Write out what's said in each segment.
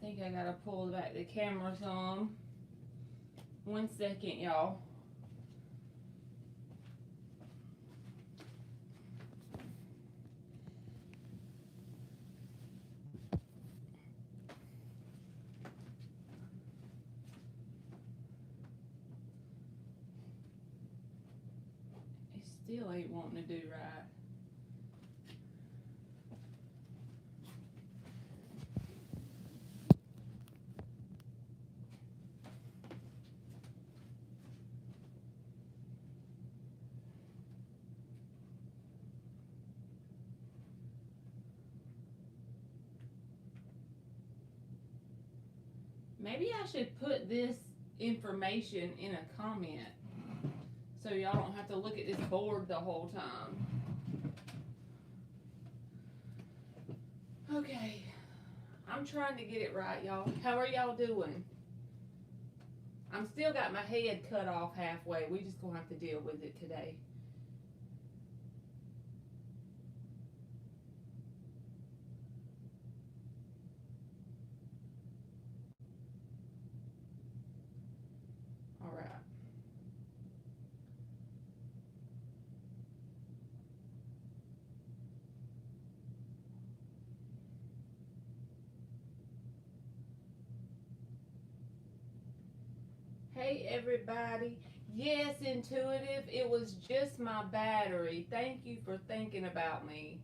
think I gotta pull back the camera some. 1 second, y'all. It still ain't wanting to do right. Maybe I should put this information in a comment so y'all don't have to look at this board the whole time. Okay, I'm trying to get it right, y'all. How are y'all doing? I'm still got my head cut off halfway. We just gonna have to deal with it today. All right. Hey everybody. Yes, Intuitive, it was just my battery. Thank you for thinking about me.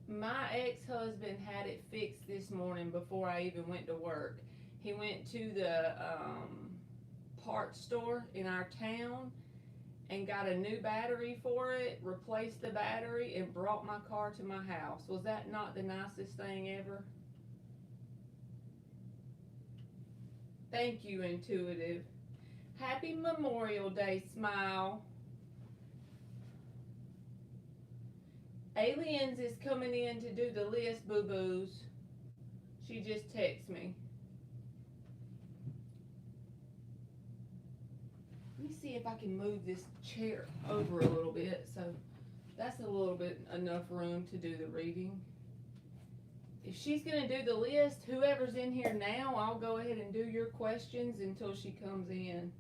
My ex-husband had it fixed this morning before I even went to work. He went to the parts store in our town and got a new battery for it, replaced the battery, and brought my car to my house. Was that not the nicest thing ever? Thank you, Intuitive. Happy Memorial Day, Smile. Aliens is coming in to do the list, boo-boos. She just texted me. Let me see if I can move this chair over a little bit, so that's a little bit enough room to do the reading. If she's going to do the list, whoever's in here now, I'll go ahead and do your questions until she comes in.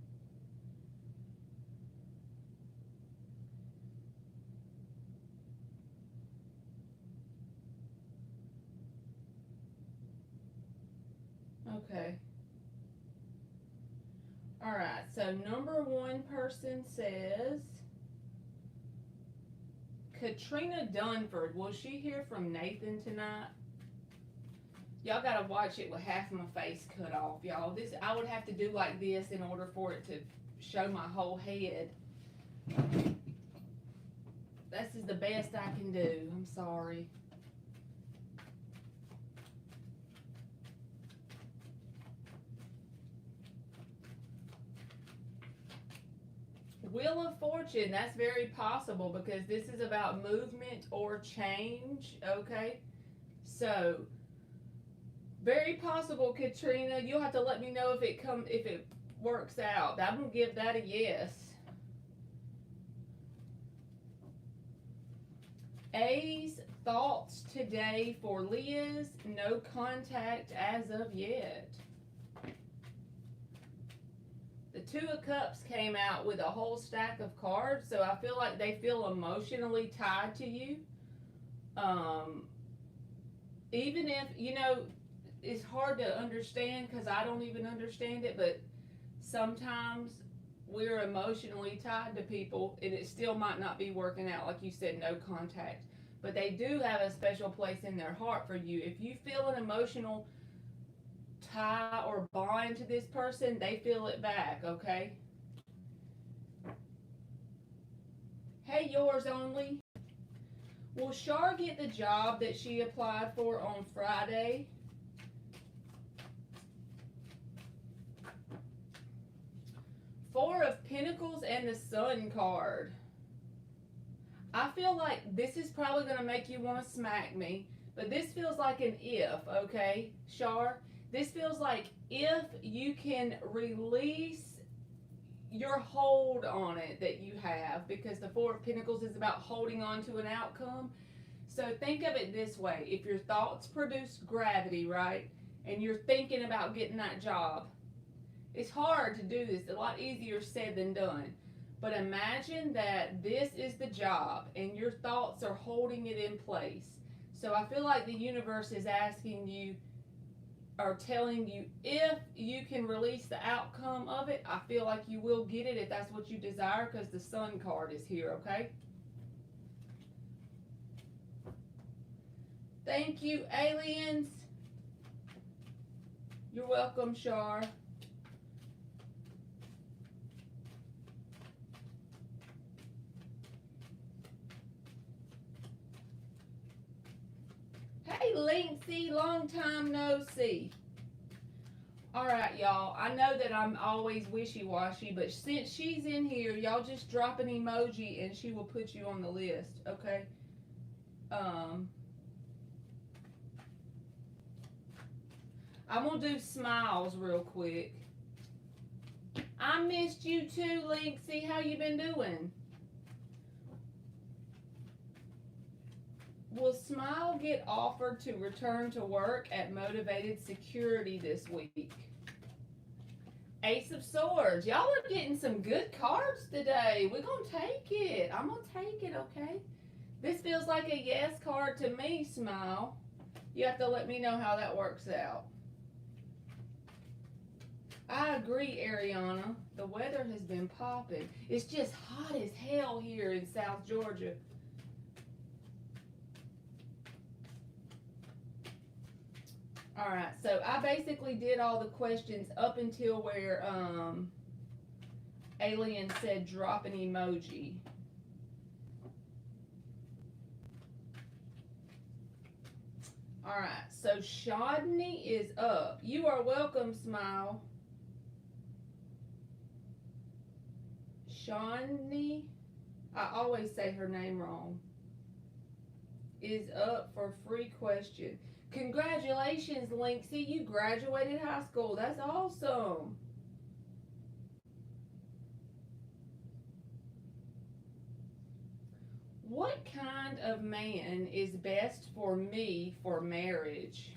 Okay. All right, so number one person says, Katrina Dunford, will she hear from Nathan tonight? Y'all gotta watch it with half of my face cut off, y'all. This, I would have to do like this in order for it to show my whole head. This is the best I can do. I'm sorry. Wheel of Fortune, that's very possible because this is about movement or change, okay? So, very possible, Katrina. You'll have to let me know if it works out. I'm gonna give that a yes. A's thoughts today for Liz, no contact as of yet. The Two of Cups came out with a whole stack of cards, so I feel like they feel emotionally tied to you. Even if, you know, it's hard to understand because I don't even understand it, but sometimes we're emotionally tied to people and it still might not be working out, like you said, no contact. But they do have a special place in their heart for you. If you feel an emotional tie or bond to this person, they feel it back, okay? Hey, yours only. Will Shar get the job that she applied for on Friday? Four of Pentacles and the Sun card. I feel like this is probably going to make you want to smack me, but this feels like an if, okay, Shar? This feels like if you can release your hold on it that you have, because the Four of Pentacles is about holding on to an outcome. So think of it this way. If your thoughts produce gravity, right, and you're thinking about getting that job, it's hard to do this, a lot easier said than done. But imagine that this is the job and your thoughts are holding it in place. So I feel like the universe is asking you or telling you if you can release the outcome of it, I feel like you will get it if that's what you desire because the Sun card is here, okay? Thank you, aliens. You're welcome, Shar. Hey, Linksy, long time no see. All right, y'all. I know that I'm always wishy-washy, but since she's in here, y'all just drop an emoji and she will put you on the list, okay? I'm gonna do smiles real quick. I missed you too, Linksy. How you been doing? Will Smile get offered to return to work at Motivated Security this week? Ace of Swords. Y'all are getting some good cards today. We're going to take it. I'm going to take it, okay? This feels like a yes card to me, Smile. You have to let me know how that works out. I agree, Ariana. The weather has been popping. It's just hot as hell here in South Georgia. All right, so I basically did all the questions up until where Alien said drop an emoji. All right, so Shodney is up. You are welcome, Smile. Shawnee, I always say her name wrong, is up for free question. Congratulations, Linksy. You graduated high school. That's awesome. What kind of man is best for me for marriage?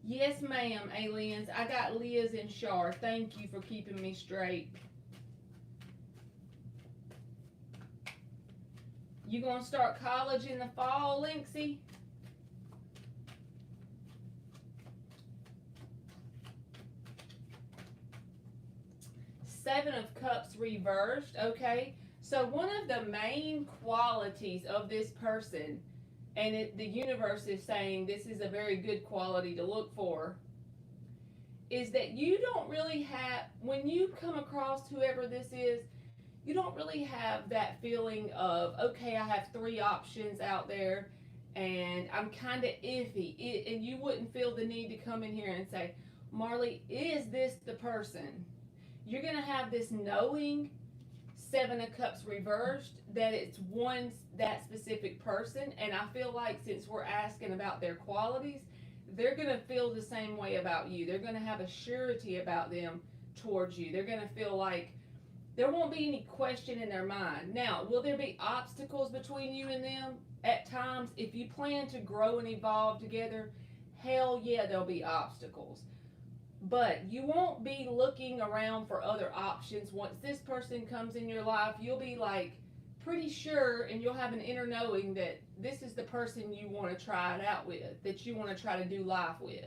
Yes, ma'am, aliens. I got Liz and Shar. Thank you for keeping me straight. You gonna start college in the fall, Linksy? Seven of Cups reversed, okay? So one of the main qualities of this person, and the universe is saying this is a very good quality to look for, is that you don't really have, when you come across whoever this is, you don't really have that feeling of, okay, I have three options out there and I'm kind of iffy. And you wouldn't feel the need to come in here and say, Marley, is this the person? You're going to have this knowing, Seven of Cups reversed, that it's that specific person. And I feel like since we're asking about their qualities, they're going to feel the same way about you. They're going to have a surety about them towards you. They're going to feel like there won't be any question in their mind. Now, will there be obstacles between you and them at times? If you plan to grow and evolve together, hell yeah, there'll be obstacles. But you won't be looking around for other options. Once this person comes in your life, you'll be like pretty sure, and you'll have an inner knowing that this is the person you want to try it out with, that you want to try to do life with.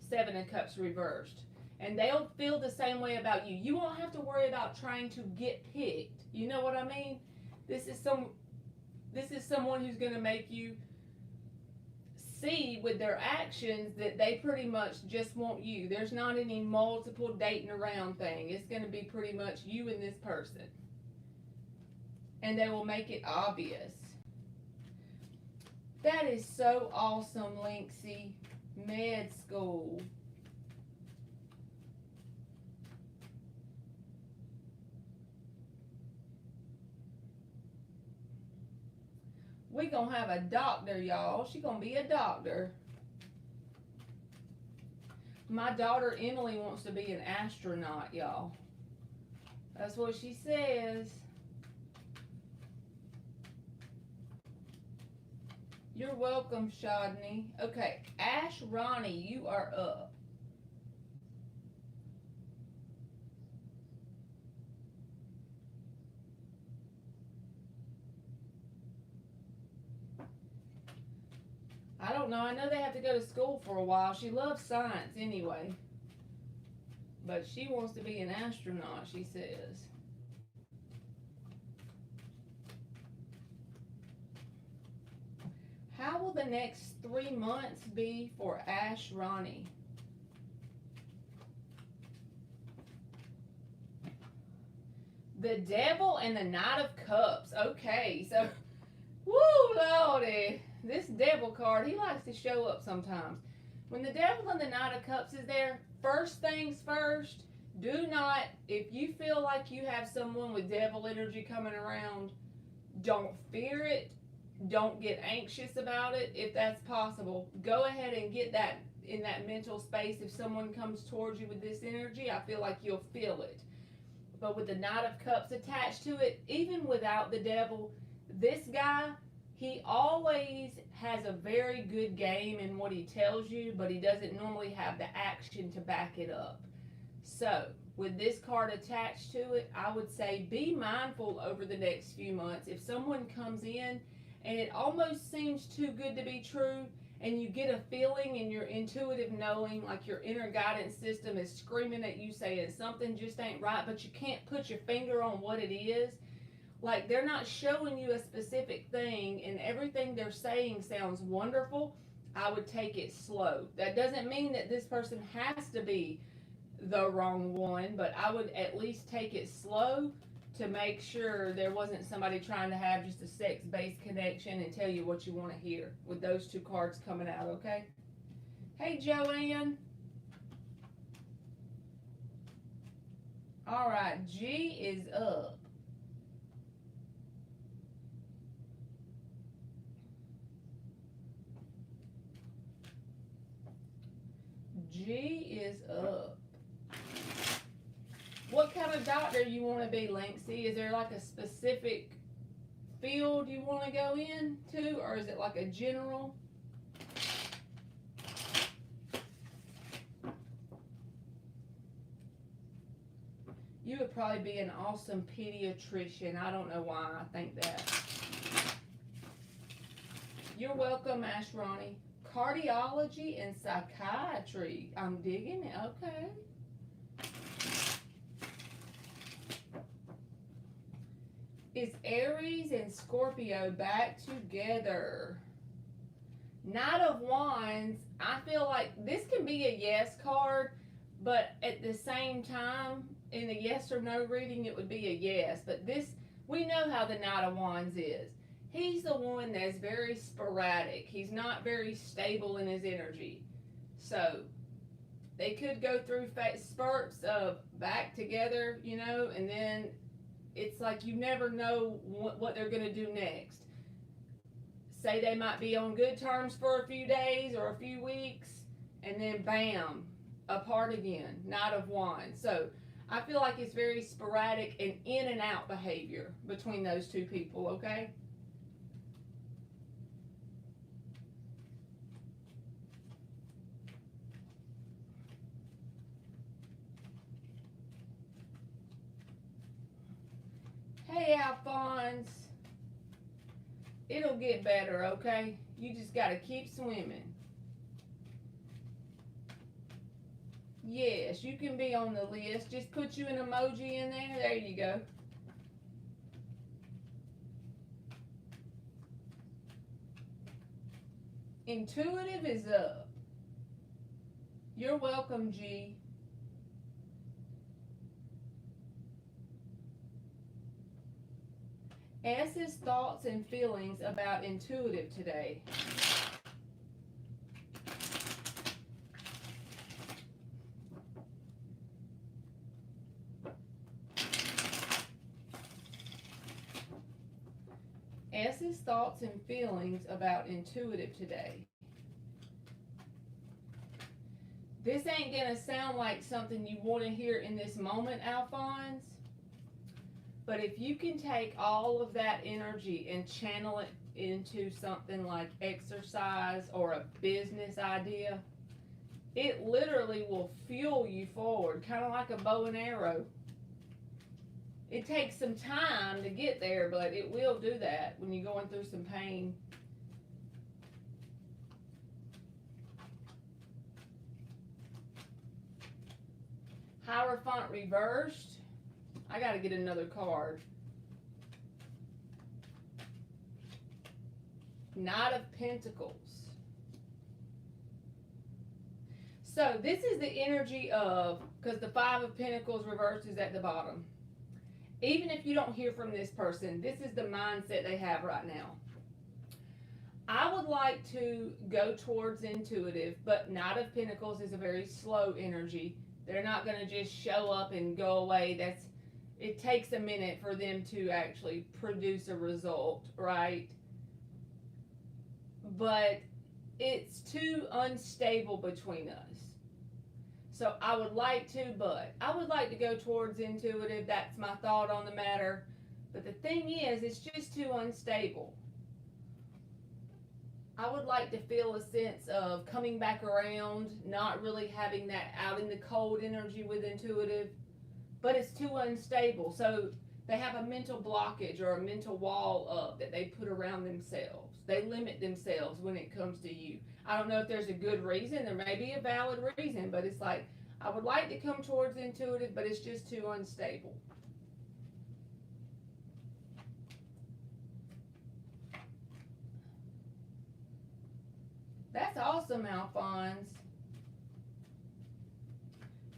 Seven of Cups reversed. And they'll feel the same way about you. You won't have to worry about trying to get picked. You know what I mean? This is someone who's going to make you see with their actions that they pretty much just want you. There's not any multiple dating around thing. It's going to be pretty much you and this person. And they will make it obvious. That is so awesome, Linksy. Med school. We gonna have a doctor, y'all. She gonna be a doctor. My daughter Emily wants to be an astronaut, y'all. That's what she says. You're welcome, Shodney. Okay, Ash Ronnie, you are up. I don't know. I know they have to go to school for a while. She loves science anyway. But she wants to be an astronaut, she says. How will the next 3 months be for Ash Ronnie? The Devil and the Knight of Cups. Okay, so, woo, lordy. This Devil card, he likes to show up sometimes. When the Devil and the Knight of Cups is there, first things first, do not, if you feel like you have someone with devil energy coming around, don't fear it. Don't get anxious about it. If that's possible, go ahead and get that in that mental space. If someone comes towards you with this energy, I feel like you'll feel it. But with the Knight of Cups attached to it, even without the Devil, this guy, he always has a very good game in what he tells you, but he doesn't normally have the action to back it up. So, with this card attached to it, I would say be mindful over the next few months. If someone comes in and it almost seems too good to be true, and you get a feeling in your intuitive knowing, like your inner guidance system is screaming at you saying something just ain't right, but you can't put your finger on what it is, like they're not showing you a specific thing and everything they're saying sounds wonderful, I would take it slow. That doesn't mean that this person has to be the wrong one, but I would at least take it slow to make sure there wasn't somebody trying to have just a sex-based connection and tell you what you want to hear with those two cards coming out, okay? Hey, Joanne. All right, G is up. G is up. What kind of doctor you want to be, Linksy? Is there like a specific field you want to go into, or is it like a general? You would probably be an awesome pediatrician. I don't know why I think that. You're welcome, Ash Ronnie. Cardiology and psychiatry. I'm digging it. Okay. Is Aries and Scorpio back together? Knight of Wands, I feel like this can be a yes card, but at the same time, in a yes or no reading, it would be a yes. But this, we know how the Knight of Wands is. He's the one that's very sporadic. He's not very stable in his energy. So, they could go through spurts of back together, you know, and then it's like you never know what they're going to do next. Say they might be on good terms for a few days or a few weeks, and then bam, apart again. Knight of Wands. So I feel like it's very sporadic and in and out behavior between those two people, okay? Hey, Alphonse. It'll get better, okay? You just got to keep swimming. Yes, you can be on the list. Just put you an emoji in there. There you go. Intuitive is up. You're welcome, G. S's thoughts and feelings about intuitive today. S's thoughts and feelings about intuitive today. This ain't gonna sound like something you want to hear in this moment, Alphonse. But if you can take all of that energy and channel it into something like exercise or a business idea, it literally will fuel you forward, kind of like a bow and arrow. It takes some time to get there, but it will do that when you're going through some pain. Hierophant reversed. I got to get another card. Knight of Pentacles. So this is the energy of, because the Five of Pentacles reversed is at the bottom. Even if you don't hear from this person, this is the mindset they have right now. I would like to go towards intuitive, but Knight of Pentacles is a very slow energy. They're not going to just show up and go away. It takes a minute for them to actually produce a result, right? But it's too unstable between us. So I would like to go towards intuitive. That's my thought on the matter. But the thing is, it's just too unstable. I would like to feel a sense of coming back around, not really having that out in the cold energy with intuitive, but it's too unstable. So they have a mental blockage or a mental wall up that they put around themselves. They limit themselves when it comes to you. I don't know if there's a good reason. There may be a valid reason, but it's like, I would like to come towards intuitive, but it's just too unstable. That's awesome, Alphonse.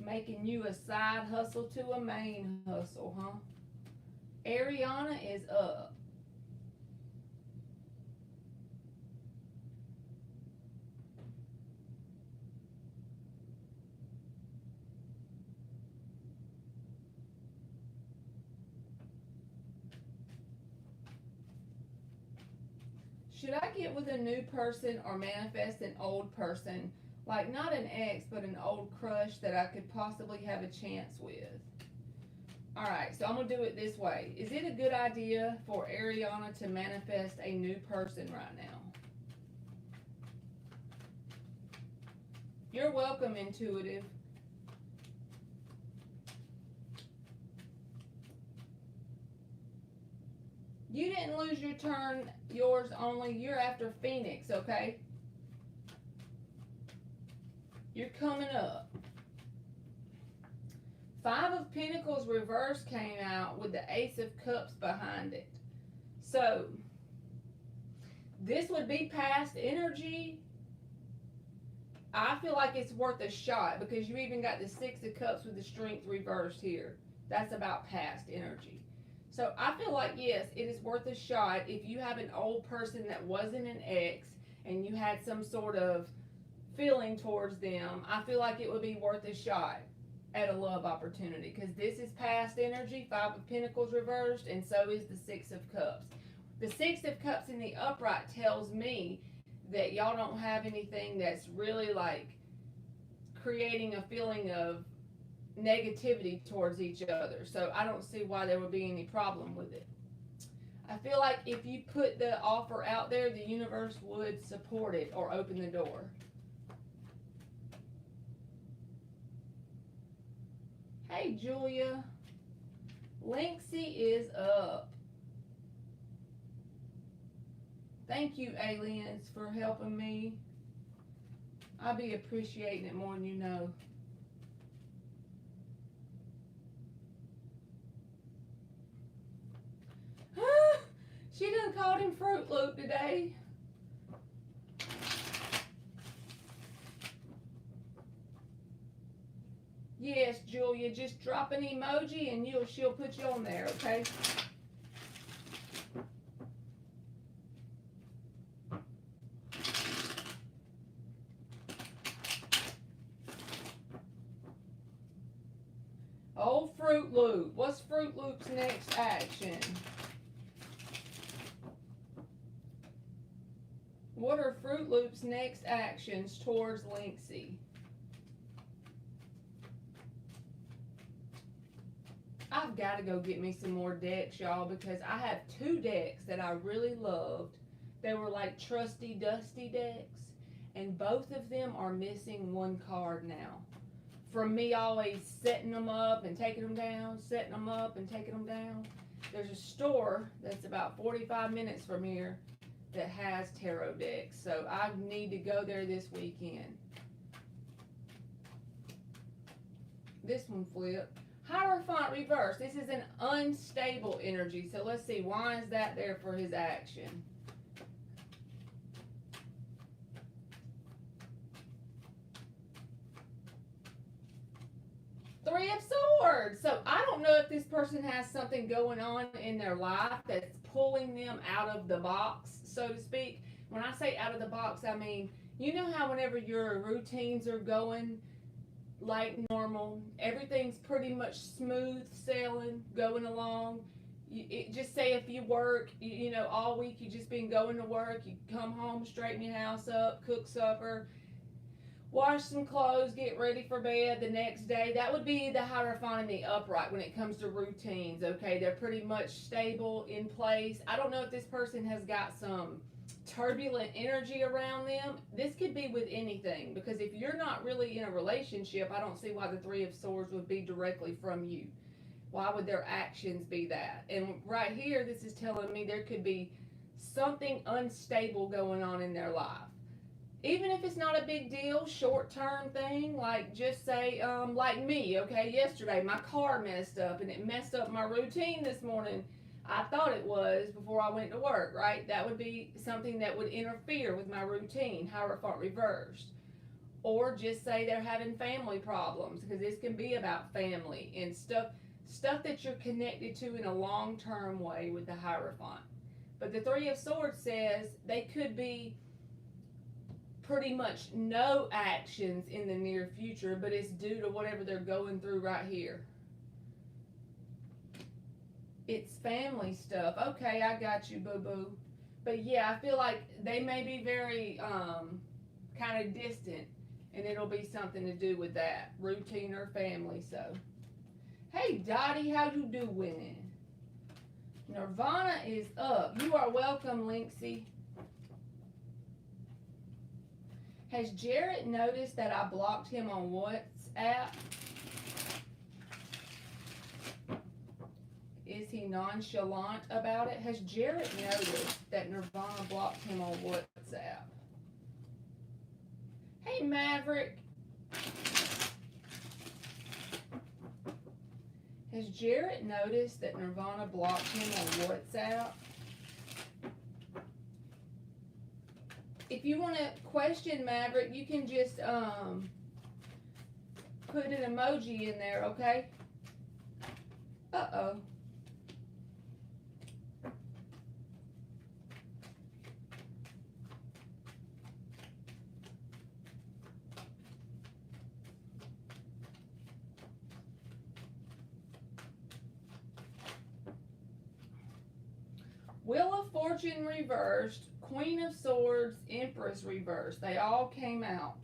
Making you a side hustle to a main hustle, huh? Ariana is up. Should I get with a new person or manifest an old person? Like not an ex, but an old crush that I could possibly have a chance with. Alright, so I'm going to do it this way. Is it a good idea for Ariana to manifest a new person right now? You're welcome, intuitive. You didn't lose your turn, yours only. You're after Phoenix, okay? You're coming up. Five of Pentacles reverse came out with the Ace of Cups behind it. So, this would be past energy. I feel like it's worth a shot because you even got the Six of Cups with the Strength reversed here. That's about past energy. So I feel like, yes, it is worth a shot if you have an old person that wasn't an ex and you had some sort of feeling towards them. I feel like it would be worth a shot at a love opportunity because this is past energy, Five of Pentacles reversed, and so is the Six of Cups. The Six of Cups in the upright tells me that y'all don't have anything that's really like creating a feeling of negativity towards each other. So I don't see why there would be any problem with it. I feel like if you put the offer out there, the universe would support it or open the door. Hey, Julia. Linksy is up. Thank you, aliens, for helping me. I'll be appreciating it more than you know. She done called him Fruit Loop today. Yes, Julia, just drop an emoji and she'll put you on there, okay? Oh, Fruit Loop. What's Fruit Loop's next action? What are Fruit Loop's next actions towards Linksy? I've got to go get me some more decks, y'all, because I have 2 decks that I really loved. They were like trusty, dusty decks, and both of them are missing 1 card now. From me always setting them up and taking them down, setting them up and taking them down. There's a store that's about 45 minutes from here that has tarot decks, so I need to go there this weekend. This one flipped. Hierophant reverse. This is an unstable energy, so let's see, why is that there for his action? Three of Swords. So I don't know if this person has something going on in their life that's pulling them out of the box, so to speak. When I say out of the box, I mean, you know how whenever your routines are going like normal, everything's pretty much smooth sailing, going along. Just say if you work, you know, all week you just been going to work, you come home, straighten your house up, cook supper, wash some clothes, get ready for bed the next day. That would be the Hierophant and the upright when it comes to routines, okay? They're pretty much stable, in place. I don't know if this person has got some turbulent energy around them. This could be with anything, because if you're not really in a relationship, I don't see why the Three of Swords would be directly from you. Why would their actions be that? And right here, this is telling me there could be something unstable going on in their life. Even if it's not a big deal, short-term thing, like just say, like me, okay, yesterday my car messed up and it messed up my routine this morning. I thought it was before I went to work, right? That would be something that would interfere with my routine, Hierophant reversed. Or just say they're having family problems, because this can be about family and stuff that you're connected to in a long-term way with the Hierophant. But the Three of Swords says they could be pretty much no actions in the near future, but it's due to whatever they're going through right here. It's family stuff. Okay, I got you, boo-boo. But yeah, I feel like they may be very kind of distant, and it'll be something to do with that, routine or family. So, hey, Dottie, how you doing? Nirvana is up. You are welcome, Linksy. Has Jarrett noticed that I blocked him on WhatsApp? Is he nonchalant about it? Has Jarrett noticed that Nirvana blocked him on WhatsApp? Hey, Maverick. Has Jarrett noticed that Nirvana blocked him on WhatsApp? If you want to question Maverick, you can just put an emoji in there, okay? Uh-oh. Wheel of Fortune reversed, Queen of Swords, Empress reversed. They all came out.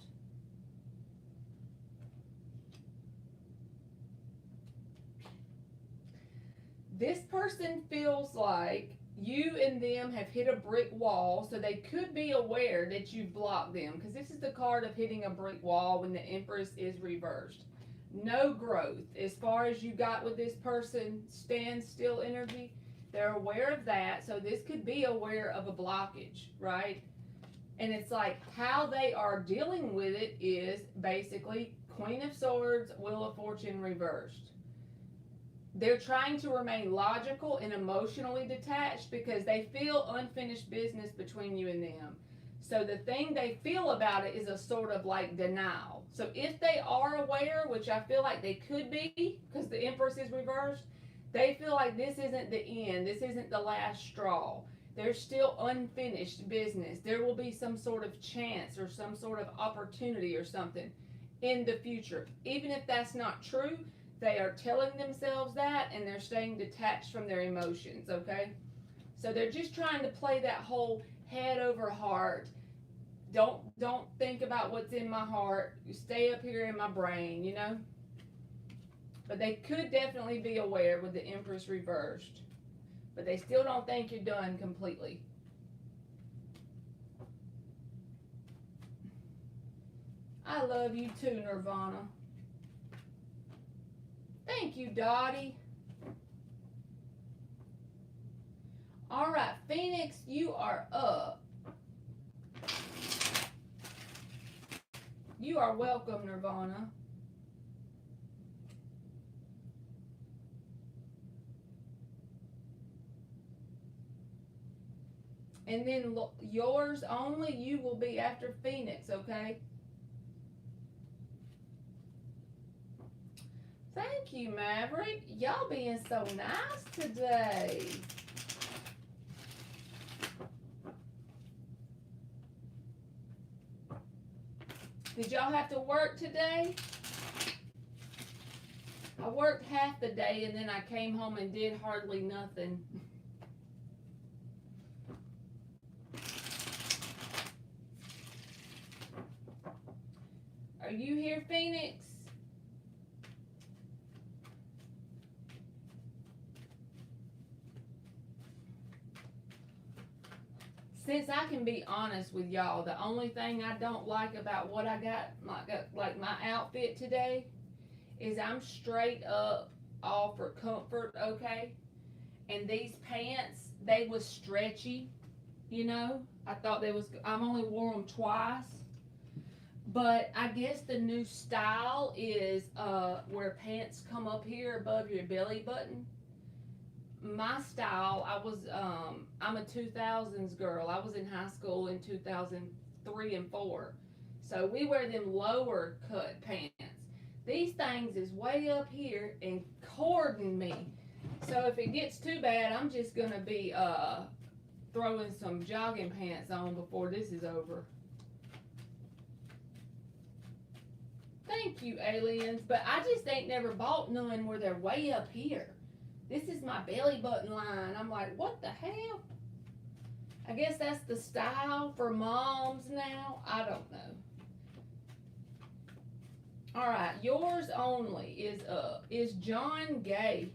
This person feels like you and them have hit a brick wall, so they could be aware that you've blocked them, because this is the card of hitting a brick wall when the Empress is reversed. No growth. As far as you got with this person, standstill energy. They're aware of that, so this could be aware of a blockage, right? And it's like how they are dealing with it is basically Queen of Swords, Wheel of Fortune reversed. They're trying to remain logical and emotionally detached because they feel unfinished business between you and them. So the thing they feel about it is a sort of like denial. So if they are aware, which I feel like they could be because the Empress is reversed, they feel like this isn't the end. This isn't the last straw. There's still unfinished business. There will be some sort of chance or some sort of opportunity or something in the future. Even if that's not true, they are telling themselves that, and they're staying detached from their emotions, okay? So they're just trying to play that whole head over heart. Don't think about what's in my heart. You stay up here in my brain, you know? But they could definitely be aware with the Empress reversed. But they still don't think you're done completely. I love you too, Nirvana. Thank you, Dottie. All right, Phoenix, you are up. You are welcome, Nirvana. And then yours only, you will be after Phoenix, okay? Thank you, Maverick. Y'all being so nice today. Did y'all have to work today? I worked half the day and then I came home and did hardly nothing. Are you here, Phoenix? Since I can be honest with y'all, the only thing I don't like about what I got, like my outfit today, is I'm straight up all for comfort, okay? And these pants, they was stretchy, you know? I thought they was, I've only wore them twice. But I guess the new style is where pants come up here above your belly button. My style, I'm a 2000s girl. I was in high school in 2003 and 4. So we wear them lower cut pants. These things is way up here and cording me. So if it gets too bad, I'm just gonna be throwing some jogging pants on before this is over. Thank you, aliens. But I just ain't never bought none where they're way up here. This is my belly button line. I'm like, what the hell? I guess that's the style for moms now. I don't know. All right, yours only is up. Is John gay?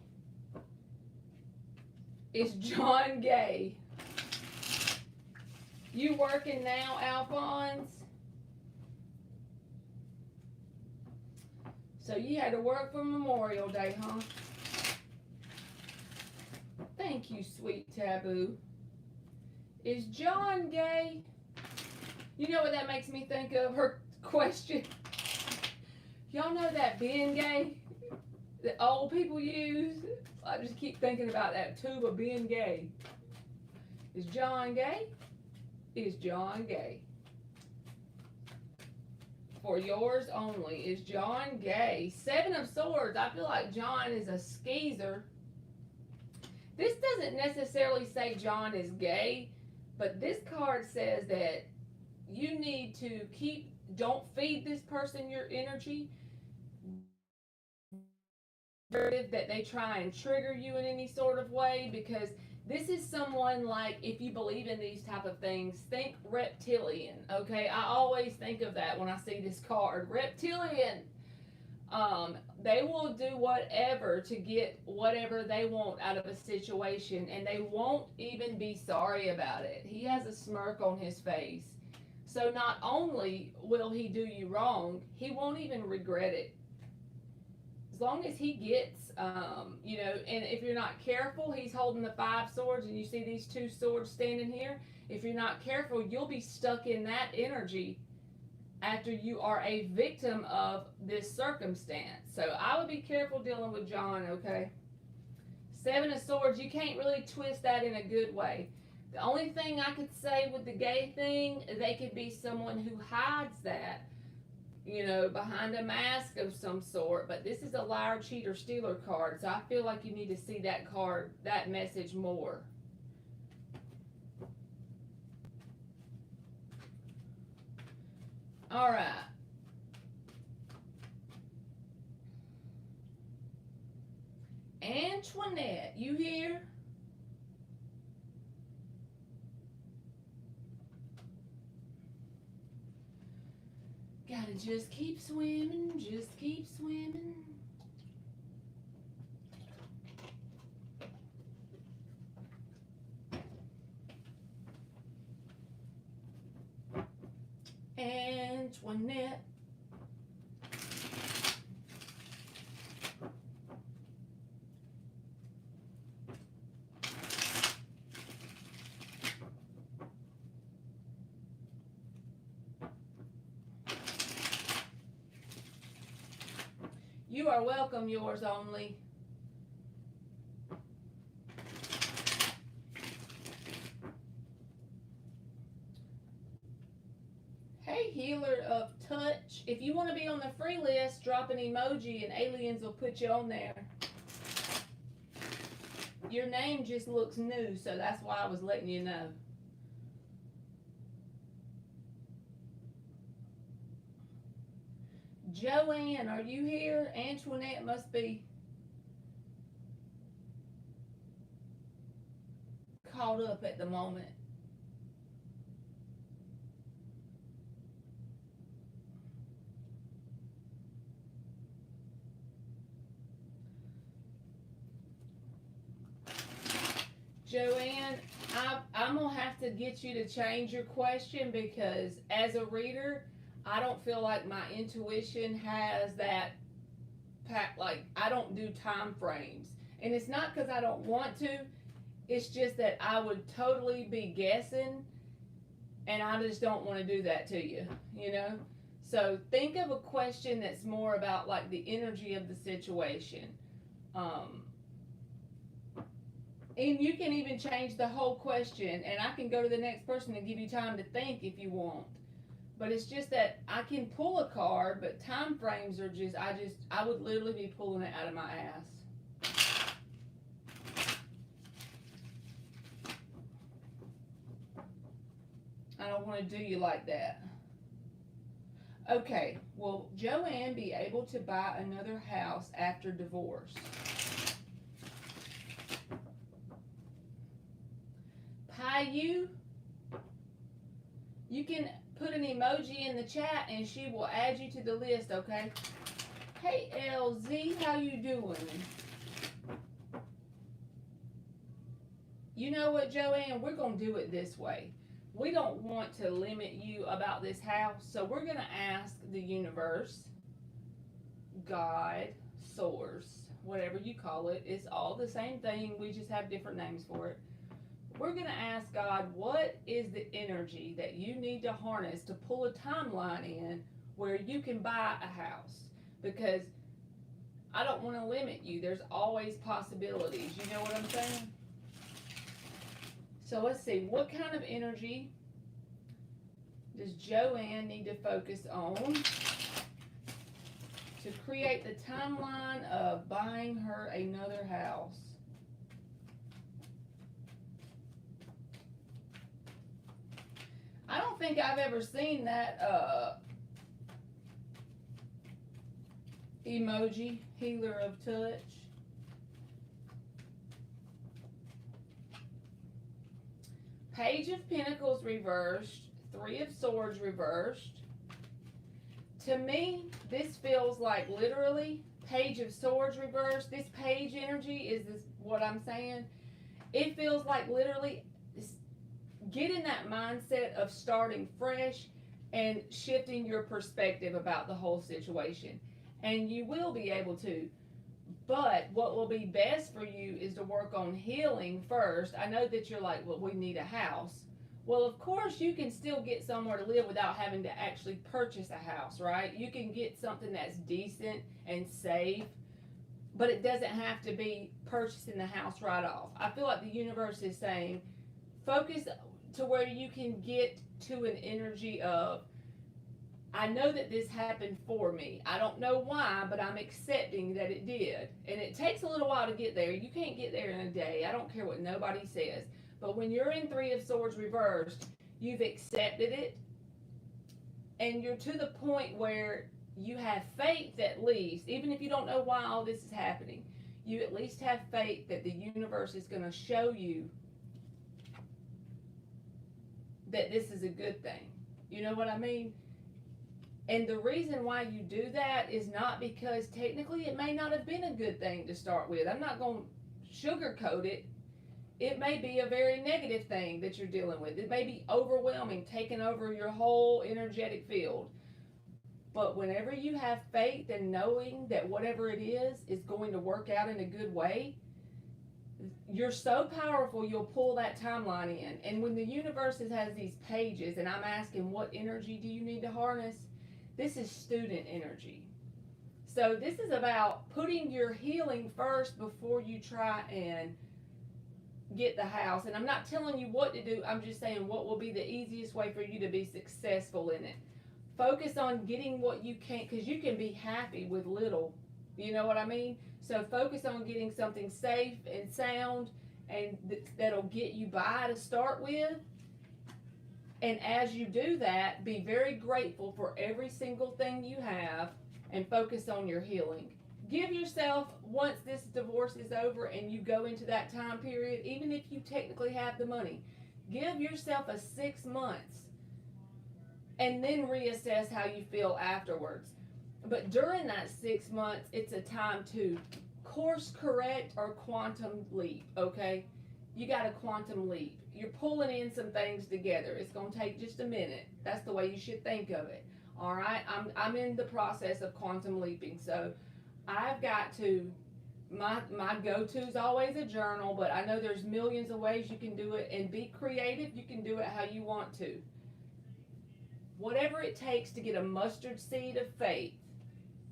Is John gay? You working now, Alphonse? So you had to work for Memorial Day, huh? Thank you, sweet Taboo. Is John gay? You know what that makes me think of? Her question. Y'all know that being gay that old people use? I just keep thinking about that tube of being gay. Is John gay? Is John gay? For yours only. Is John gay? 7 of Swords. I feel like John is a skeezer. This doesn't necessarily say John is gay, but this card says that you need to don't feed this person your energy. That they try and trigger you in any sort of way, because this is someone, like, if you believe in these type of things, think reptilian, okay? I always think of that when I see this card. Reptilian. They will do whatever to get whatever they want out of a situation, and they won't even be sorry about it. He has a smirk on his face. So not only will he do you wrong, he won't even regret it. As long as he gets, you know, and if you're not careful, he's holding the 5 swords, and you see these 2 swords standing here. If you're not careful, you'll be stuck in that energy after you are a victim of this circumstance. So I would be careful dealing with John, okay? 7 of Swords, you can't really twist that in a good way. The only thing I could say with the gay thing, they could be someone who hides that, you know, behind a mask of some sort. But this is a liar, cheater, stealer card, so I feel like you need to see that card, that message more. All right. Antoinette, you here? Gotta just keep swimming, just keep swimming. Antoinette. You are welcome, yours only. Hey, healer of touch. If you want to be on the free list, drop an emoji and aliens will put you on there. Your name just looks new, so that's why I was letting you know. Joanne, are you here? Antoinette must be caught up at the moment. Joanne, I'm going to have to get you to change your question because as a reader, I don't feel like my intuition has that, like, I don't do time frames. And it's not because I don't want to, it's just that I would totally be guessing, and I just don't want to do that to you, you know? So think of a question that's more about, like, the energy of the situation. And you can even change the whole question, and I can go to the next person and give you time to think if you want. But it's just that I can pull a card, but time frames are just, I would literally be pulling it out of my ass. I don't want to do you like that. Okay, will Joanne be able to buy another house after divorce? Payu, you can put an emoji in the chat and she will add you to the list, okay? Hey LZ, how you doing? You know what, Joanne? We're going to do it this way. We don't want to limit you about this house, so we're going to ask the universe, God, source, whatever you call it. It's all the same thing. We just have different names for it. We're going to ask God, what is the energy that you need to harness to pull a timeline in where you can buy a house? Because I don't want to limit you. There's always possibilities. You know what I'm saying? So let's see. What kind of energy does Joanne need to focus on to create the timeline of buying her another house? I don't think I've ever seen that emoji, healer of touch. Page of Pentacles reversed, Three of Swords reversed. To me, this feels like literally Page of Swords reversed. This page energy is this what I'm saying. It feels like literally get in that mindset of starting fresh and shifting your perspective about the whole situation. And you will be able to. But what will be best for you is to work on healing first. I know that you're like, well, we need a house. Well, of course, you can still get somewhere to live without having to actually purchase a house, right? You can get something that's decent and safe, but it doesn't have to be purchasing the house right off. I feel like the universe is saying, focus to where you can get to an energy of, I know that this happened for me. I don't know why, but I'm accepting that it did. And it takes a little while to get there. You can't get there in a day. I don't care what nobody says. But when you're in Three of Swords reversed, you've accepted it. And you're to the point where you have faith at least, even if you don't know why all this is happening, you at least have faith that the universe is going to show you that this is a good thing. You know what I mean? And the reason why you do that is not because technically it may not have been a good thing to start with. I'm not going to sugarcoat it. it may be a very negative thing that you're dealing with. It may be overwhelming, taking over your whole energetic field. But whenever you have faith and knowing that whatever it is going to work out in a good way, you're so powerful you'll pull that timeline in. And when the universe has these pages and I'm asking what energy do you need to harness, this is student energy. So this is about putting your healing first before you try and get the house. And I'm not telling you what to do, I'm just saying what will be the easiest way for you to be successful in it. Focus on getting what you can, because you can be happy with little. You know what I mean? So focus on getting something safe and sound and that'll get you by to start with. And as you do that, be very grateful for every single thing you have and focus on your healing. Give yourself, once this divorce is over and you go into that time period, even if you technically have the money, give yourself a 6 months and then reassess how you feel afterwards. But during that 6 months, it's a time to course correct or quantum leap, okay? You got a quantum leap. You're pulling in some things together. It's going to take just a minute. That's the way you should think of it. All right? I'm in the process of quantum leaping. So I've got to, my go-to is always a journal, but I know there's millions of ways you can do it. And be creative. You can do it how you want to. Whatever it takes to get a mustard seed of faith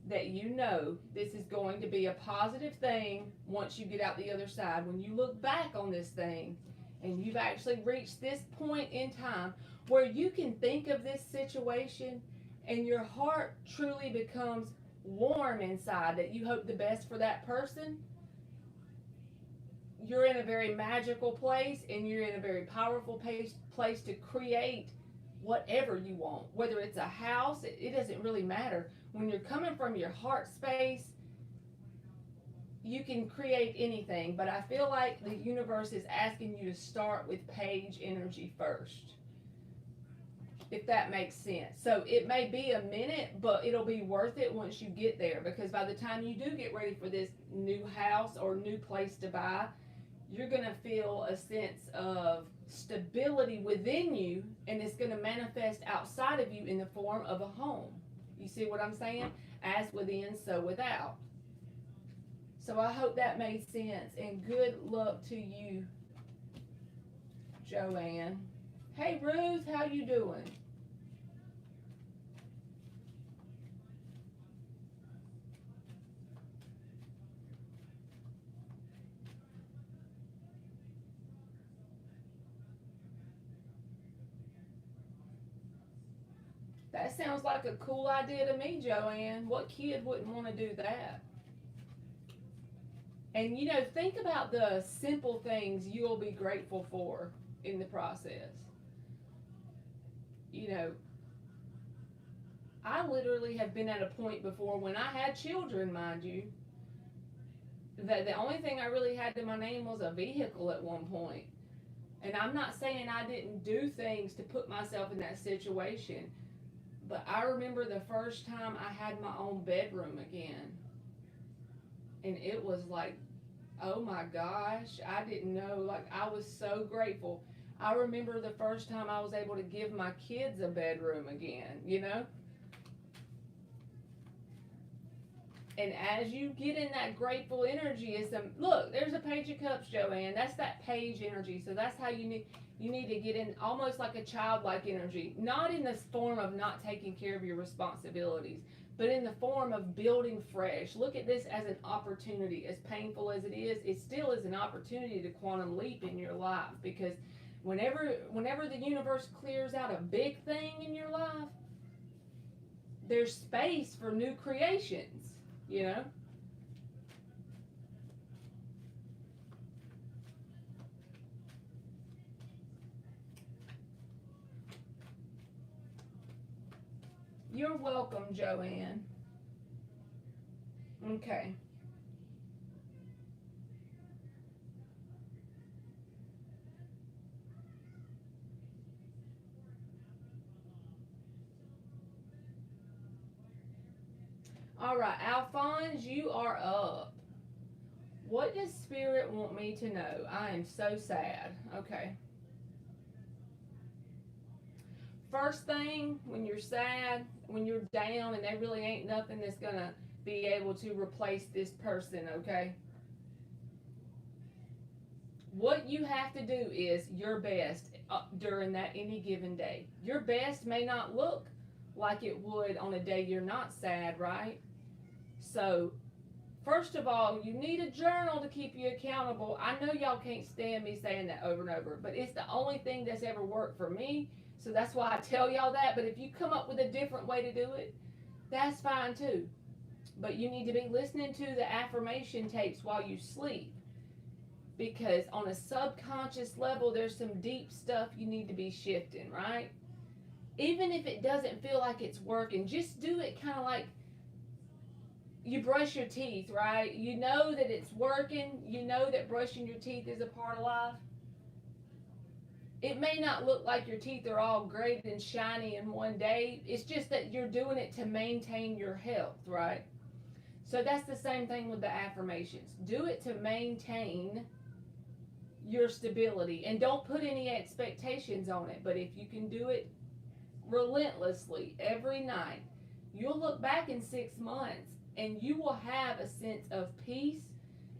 that you know this is going to be a positive thing once you get out the other side. When you look back on this thing and you've actually reached this point in time where you can think of this situation and your heart truly becomes warm inside that you hope the best for that person, you're in a very magical place and you're in a very powerful place to create whatever you want. Whether it's a house, it doesn't really matter. When you're coming from your heart space, you can create anything. But I feel like the universe is asking you to start with page energy first, if that makes sense. So it may be a minute, but it'll be worth it once you get there, because by the time you do get ready for this new house or new place to buy, you're going to feel a sense of stability within you, and it's going to manifest outside of you in the form of a home. You see what I'm saying? As within, so without. So I hope that made sense, and good luck to you, Joanne. Hey Ruth, how you doing? That sounds like a cool idea to me, Joanne. What kid wouldn't want to do that? And you know, think about the simple things you'll be grateful for in the process. You know, I literally have been at a point before when I had children, mind you, that the only thing I really had to my name was a vehicle at one point. And I'm not saying I didn't do things to put myself in that situation, but I remember the first time I had my own bedroom again. And it was like, oh my gosh, I didn't know. Like, I was so grateful. I remember the first time I was able to give my kids a bedroom again, you know? And as you get in that grateful energy, it's look, there's a page of cups, Joanne. That's that page energy. So that's how you need to get in almost like a childlike energy. Not in this form of not taking care of your responsibilities, but in the form of building fresh. Look at this as an opportunity. As painful as it still is an opportunity to quantum leap in your life. Because whenever the universe clears out a big thing in your life, there's space for new creations, you know? You're welcome, Joanne. Okay. All right, Alphonse, you are up. What does Spirit want me to know? I am so sad. Okay. First thing, when you're sad, when you're down, and there really ain't nothing that's going to be able to replace this person, okay? What you have to do is your best during that any given day. Your best may not look like it would on a day you're not sad, right? So, first of all, you need a journal to keep you accountable. I know y'all can't stand me saying that over and over, but it's the only thing that's ever worked for me. So that's why I tell y'all that. But if you come up with a different way to do it, that's fine too. But you need to be listening to the affirmation tapes while you sleep, because on a subconscious level, there's some deep stuff you need to be shifting, right? Even if it doesn't feel like it's working, just do it kind of like you brush your teeth, right? You know that it's working. You know that brushing your teeth is a part of life. It may not look like your teeth are all great and shiny in one day. It's just that you're doing it to maintain your health, right? So that's the same thing with the affirmations. Do it to maintain your stability, and don't put any expectations on it. But if you can do it relentlessly every night, you'll look back in 6 months and you will have a sense of peace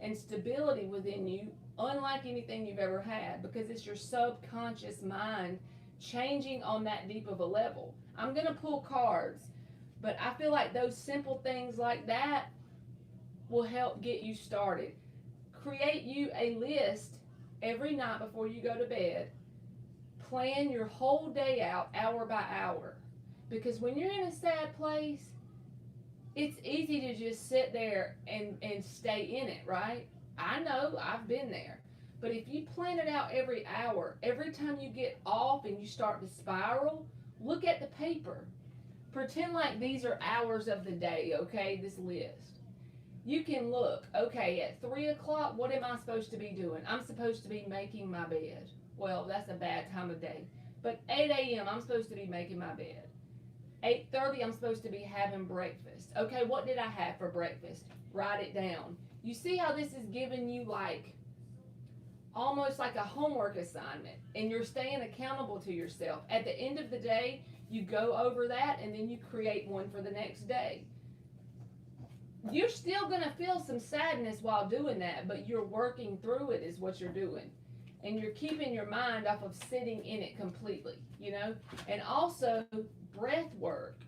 and stability within you unlike anything you've ever had, because it's your subconscious mind changing on that deep of a level. I'm going to pull cards, but I feel like those simple things like that will help get you started. Create you a list every night before you go to bed. Plan your whole day out hour by hour, because when you're in a sad place, it's easy to just sit there and stay in it, right? I know, I've been there. But if you plan it out every hour, every time you get off and you start to spiral, look at the paper. Pretend like these are hours of the day, okay? This list. You can look, okay, at 3 o'clock, what am I supposed to be doing? I'm supposed to be making my bed. Well, that's a bad time of day. But 8 a.m., I'm supposed to be making my bed. 8:30, I'm supposed to be having breakfast. Okay, what did I have for breakfast? Write it down. You see how this is giving you like almost like a homework assignment, and you're staying accountable to yourself. At the end of the day, you go over that and then you create one for the next day. You're still going to feel some sadness while doing that, but you're working through it is what you're doing. And you're keeping your mind off of sitting in it completely, you know? And also, breath work.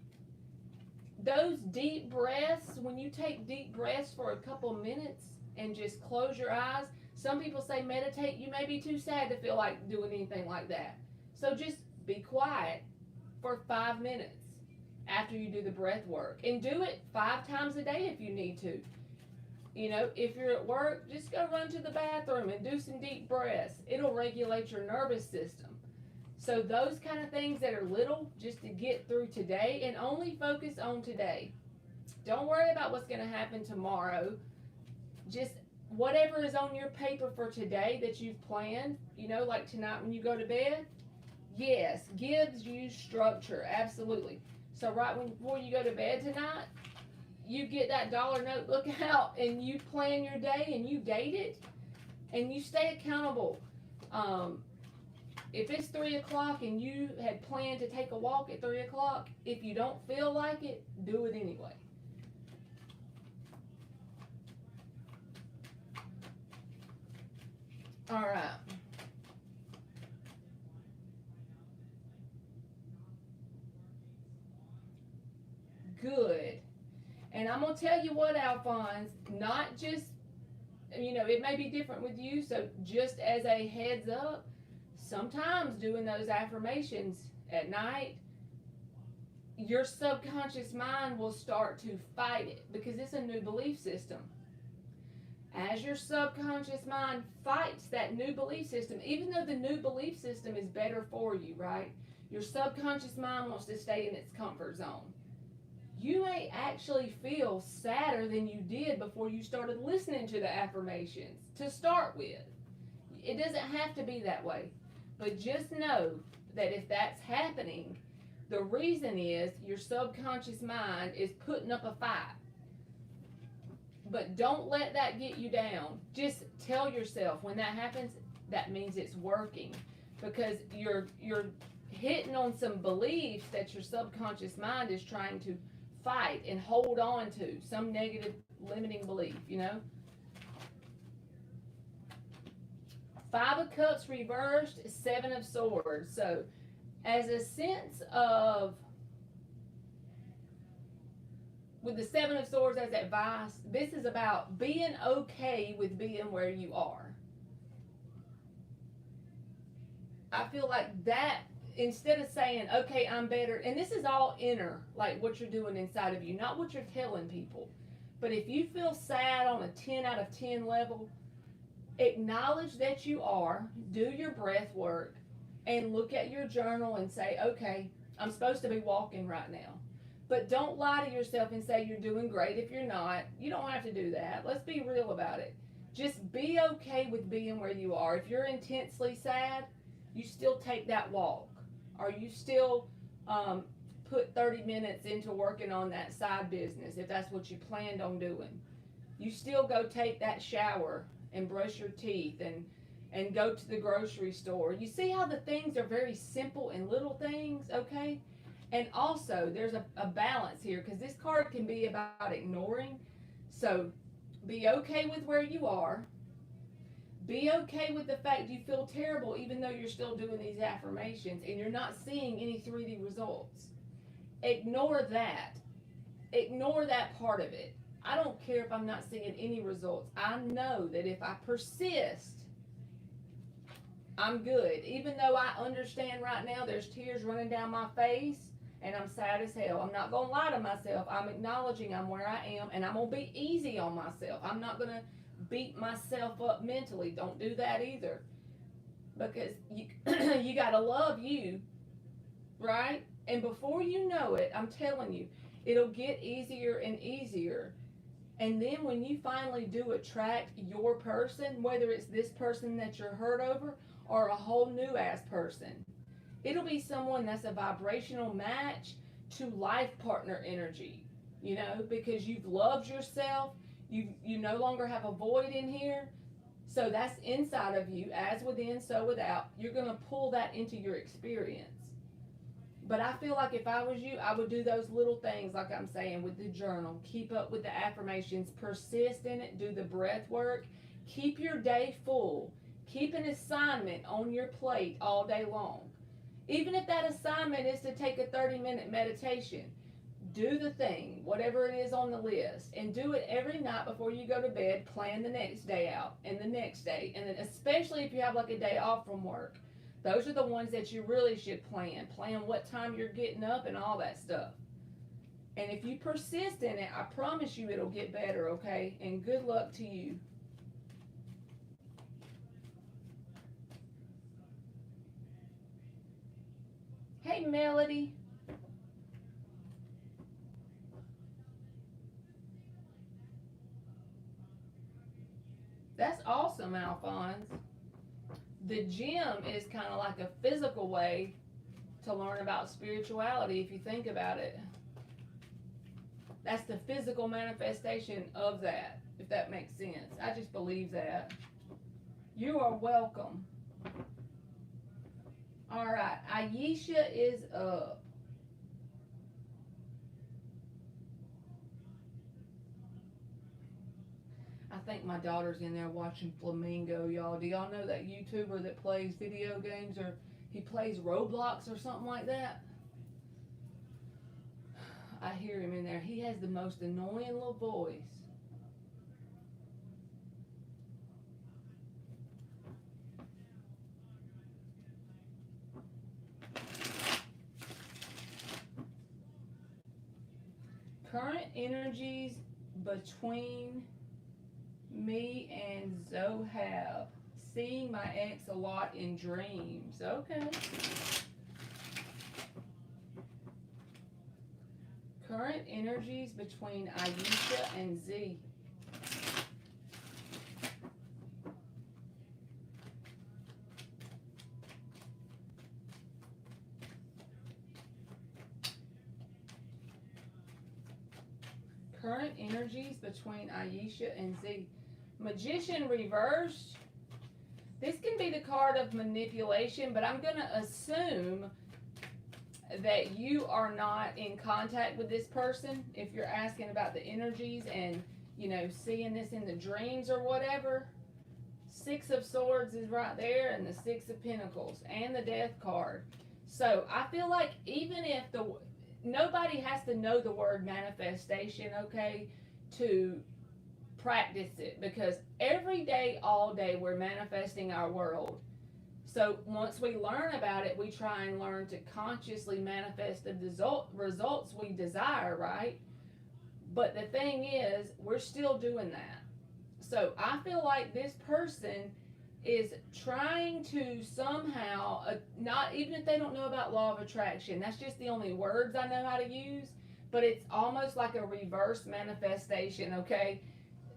Those deep breaths, when you take deep breaths for a couple minutes and just close your eyes, some people say meditate. You may be too sad to feel like doing anything like that. So just be quiet for 5 minutes after you do the breath work. And do it 5 times a day if you need to. You know, if you're at work, just go run to the bathroom and do some deep breaths. It'll regulate your nervous system. So those kind of things that are little, just to get through today, and only focus on today. Don't worry about what's going to happen tomorrow. Just whatever is on your paper for today that you've planned, you know, like tonight when you go to bed, yes, gives you structure, absolutely. So right before you go to bed tonight, you get that dollar notebook out and you plan your day and you date it and you stay accountable. If it's 3 o'clock and you had planned to take a walk at 3 o'clock, if you don't feel like it, do it anyway. All right. Good. And I'm going to tell you what, Alphonse, not just, you know, it may be different with you, so just as a heads up, sometimes doing those affirmations at night, your subconscious mind will start to fight it because it's a new belief system. As your subconscious mind fights that new belief system, even though the new belief system is better for you, right? Your subconscious mind wants to stay in its comfort zone. You may actually feel sadder than you did before you started listening to the affirmations to start with. It doesn't have to be that way. But just know that if that's happening, the reason is your subconscious mind is putting up a fight. But don't let that get you down. Just tell yourself when that happens, that means it's working, because you're hitting on some beliefs that your subconscious mind is trying to fight and hold on to, some negative limiting belief, you know. Five of Cups reversed, Seven of Swords. So as a sense of, with the Seven of Swords as advice, this is about being okay with being where you are. I feel like that, instead of saying, okay, I'm better, and this is all inner, like what you're doing inside of you, not what you're telling people. But if you feel sad on a 10 out of 10 level, acknowledge that you are, do your breath work, and look at your journal and say, okay, I'm supposed to be walking right now. But don't lie to yourself and say you're doing great if you're not. You don't have to do that. Let's be real about it. Just be okay with being where you are. If you're intensely sad, you still take that walk. Or you still put 30 minutes into working on that side business if that's what you planned on doing. You still go take that shower and brush your teeth and go to the grocery store. You see how the things are very simple and little things, okay? And also, there's a balance here, because this card can be about ignoring. So, be okay with where you are. Be okay with the fact you feel terrible even though you're still doing these affirmations and you're not seeing any 3D results. Ignore that. Ignore that part of it. I don't care if I'm not seeing any results. I know that if I persist, I'm good. Even though I understand right now there's tears running down my face, and I'm sad as hell. I'm not going to lie to myself. I'm acknowledging I'm where I am, and I'm going to be easy on myself. I'm not going to beat myself up mentally. Don't do that either. Because you, you got to love you, right? And before you know it, I'm telling you, it'll get easier and easier. And then when you finally do attract your person, whether it's this person that you're hurt over or a whole new ass person, it'll be someone that's a vibrational match to life partner energy, you know, because you've loved yourself. You no longer have a void in here. So that's inside of you, as within, so without. You're going to pull that into your experience. But I feel like if I was you, I would do those little things like I'm saying with the journal. Keep up with the affirmations. Persist in it. Do the breath work. Keep your day full. Keep an assignment on your plate all day long. Even if that assignment is to take a 30-minute meditation, do the thing, whatever it is on the list, and do it every night before you go to bed. Plan the next day out and the next day. And then especially if you have like a day off from work, those are the ones that you really should plan. Plan what time you're getting up and all that stuff. And if you persist in it, I promise you it'll get better, okay? And good luck to you. Hey, Melody. That's awesome, Alphonse. The gym is kind of like a physical way to learn about spirituality if you think about it. That's the physical manifestation of that, if that makes sense. I just believe that. You are welcome. All right, Aisha is up. I think my daughter's in there watching Flamingo, y'all. Do y'all know that YouTuber that plays video games, or he plays Roblox or something like that? I hear him in there. He has the most annoying little voice. Current energies between me and Zohab. Seeing my ex a lot in dreams. Okay. Current energies between Aisha and Z. current energies between Aisha and Z. Magician reversed. This can be the card of manipulation, but I'm going to assume that you are not in contact with this person if you're asking about the energies and, you know, seeing this in the dreams or whatever. Six of Swords is right there, and the Six of Pentacles, and the Death card. So I feel like even if nobody has to know the word manifestation, okay, to practice it, because every day, all day, we're manifesting our world. So once we learn about it, we try and learn to consciously manifest the results we desire, right? But the thing is, we're still doing that. So I feel like this person is trying to somehow, not even if they don't know about law of attraction, that's just the only words I know how to use, but it's almost like a reverse manifestation, okay?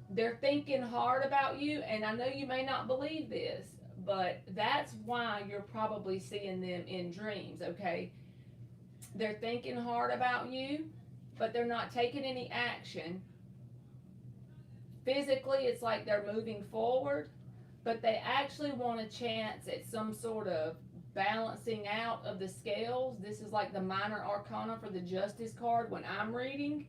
They're thinking hard about you, and I know you may not believe this, but that's why you're probably seeing them in dreams, okay? They're thinking hard about you, but they're not taking any action. Physically, it's like they're moving forward, but they actually want a chance at some sort of balancing out of the scales. This is like the minor arcana for the Justice card when I'm reading.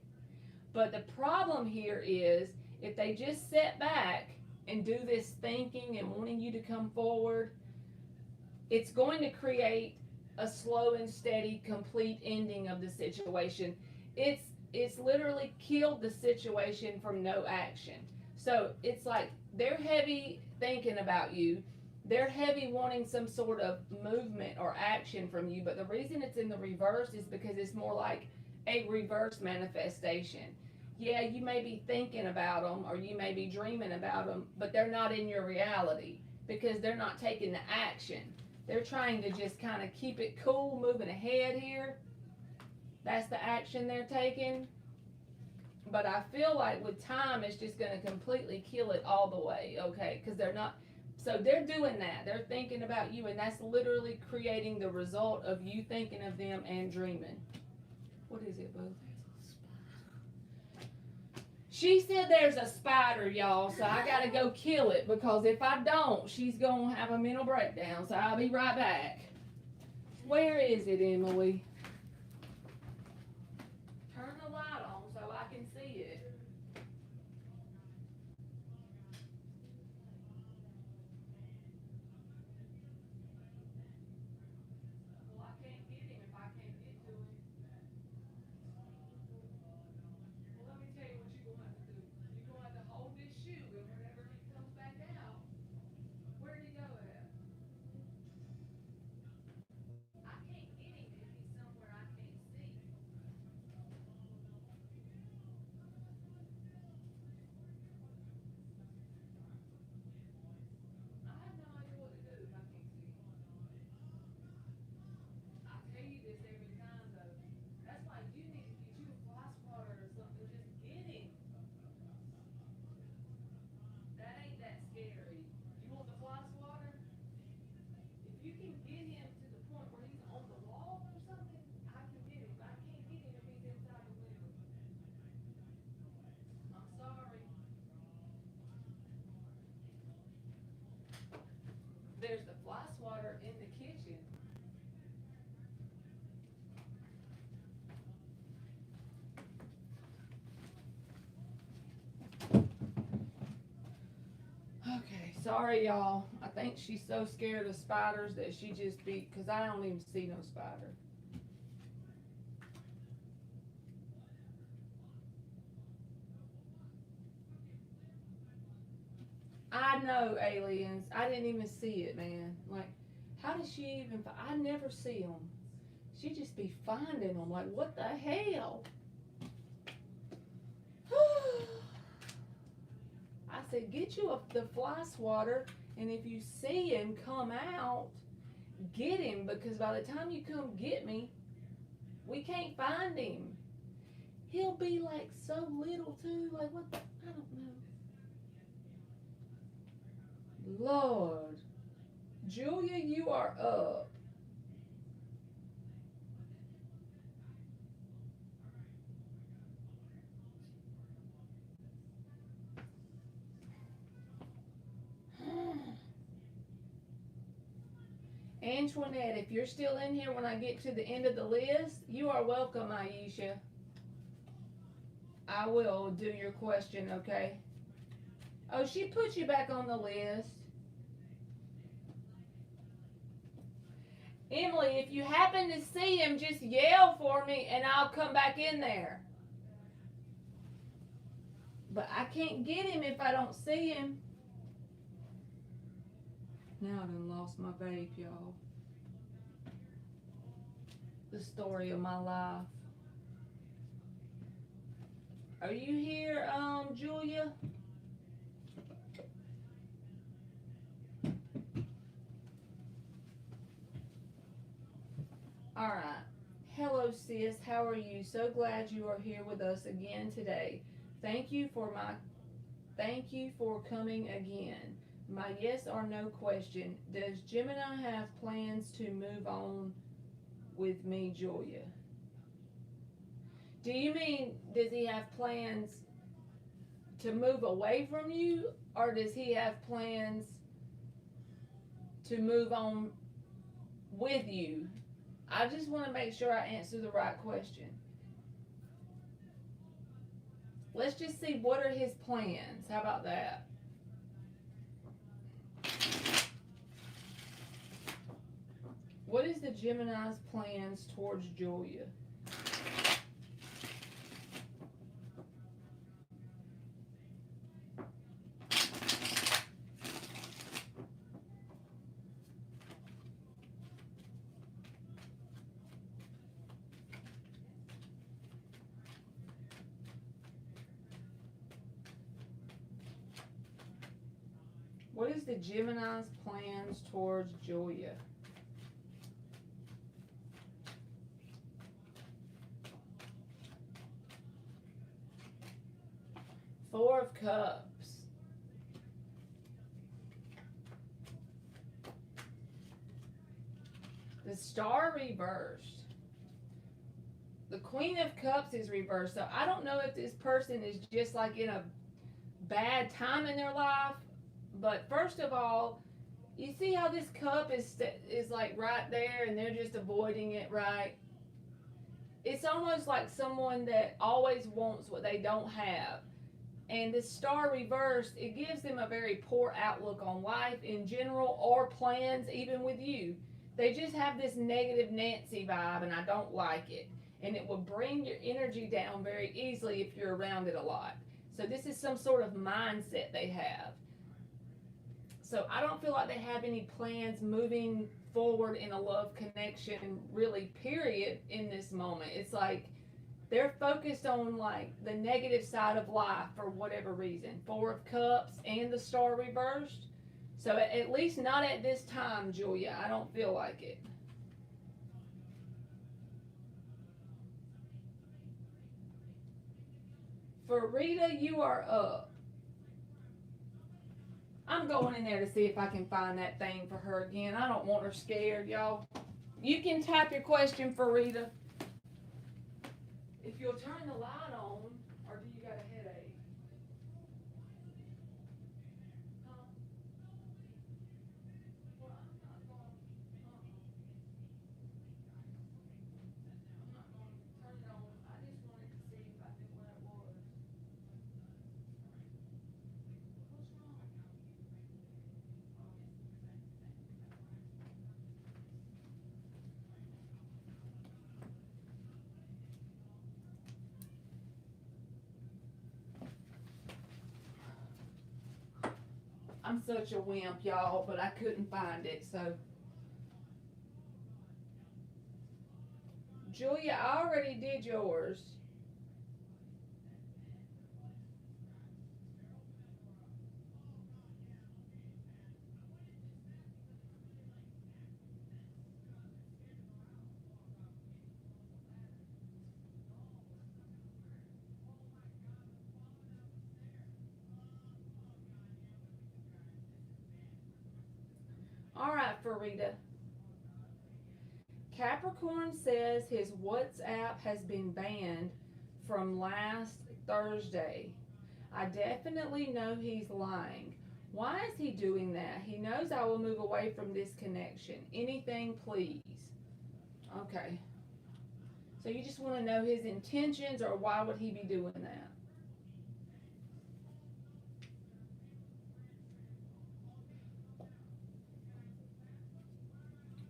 But the problem here is if they just sit back and do this thinking and wanting you to come forward, it's going to create a slow and steady, complete ending of the situation. It's literally killed the situation from no action. So it's like they're heavy thinking about you. They're heavy wanting some sort of movement or action from you. But the reason it's in the reverse is because it's more like a reverse manifestation. Yeah, you may be thinking about them or you may be dreaming about them, but they're not in your reality because they're not taking the action. They're trying to just kind of keep it cool, moving ahead here. That's the action they're taking. But I feel like with time, it's just going to completely kill it all the way, okay? Because they're not, so they're doing that. They're thinking about you, and that's literally creating the result of you thinking of them and dreaming. What is it, Boo? She said there's a spider, y'all, so I got to go kill it, because if I don't, she's going to have a mental breakdown, so I'll be right back. Where is it, Emily? Turn the light on so I can see it. Well, I can't get him if I can't get to him. Well, let me tell you what you're going to have to do. You're going to have to hold this shoe, and whenever he comes back out, where'd he go at? I can't get him if he's somewhere I can't see. I have no idea what to do if I can't see him. I tell you this every time, though. That's why you need to get you a fly swatter or something. Just get him. That ain't that scary. You want the fly swatter? If you can get him to the point where he's on the wall or something, I can get him. But I can't get him if he's inside the window. I'm sorry. There's the fly swatter in the kitchen. Okay, sorry y'all. I think she's so scared of spiders that she just be, cause I don't even see no spider. I know, aliens. I didn't even see it, man. Like, how does she even? I never see them. She just be finding them. Like, what the hell? I said, get you the fly swatter, and if you see him come out, get him, because by the time you come get me, we can't find him. He'll be like so little too. Like, what the? I don't know. Lord. Julia, you are up. Antoinette, if you're still in here when I get to the end of the list, you are welcome, Aisha. I will do your question, okay? Oh, she put you back on the list. Emily, if you happen to see him, just yell for me and I'll come back in there. But I can't get him if I don't see him. Now I done lost my vape, y'all. The story of my life. Are you here, Julia? All right. Hello, sis. How are you? So glad you are here with us again today. Thank you for coming again. My yes or no question. Does Gemini have plans to move on with me, Julia? Do you mean, does he have plans to move away from you, or does he have plans to move on with you? I just want to make sure I answer the right question. Let's just see, what are his plans? How about that? What is the Gemini's plans towards Julia? What is the Gemini's plans towards Julia? Four of Cups. The Star reversed. The Queen of Cups is reversed. So I don't know if this person is just like in a bad time in their life. But first of all, you see how this cup is like right there and they're just avoiding it, right? It's almost like someone that always wants what they don't have. And this Star reversed, it gives them a very poor outlook on life in general or plans even with you. They just have this negative Nancy vibe and I don't like it. And it will bring your energy down very easily if you're around it a lot. So this is some sort of mindset they have. So I don't feel like they have any plans moving forward in a love connection, really, period, in this moment. It's like they're focused on like the negative side of life for whatever reason. Four of Cups and the Star reversed. So at least not at this time, Julia. I don't feel like it. For Rita, you are up. I'm going in there to see if I can find that thing for her again. I don't want her scared, y'all. You can type your question for Rita. If you'll turn the light on, or do you got a headache? Huh? Well, I'm not going, I'm not going to turn it on. I just wanted to see if I knew what it was. What's wrong? I'm such a wimp, y'all, but I couldn't find it, so. Julia, I already did yours. All right, Farida. Capricorn says his WhatsApp has been banned from last Thursday. I definitely know he's lying. Why is he doing that? He knows I will move away from this connection. Anything, please. Okay. So you just want to know his intentions, or why would he be doing that?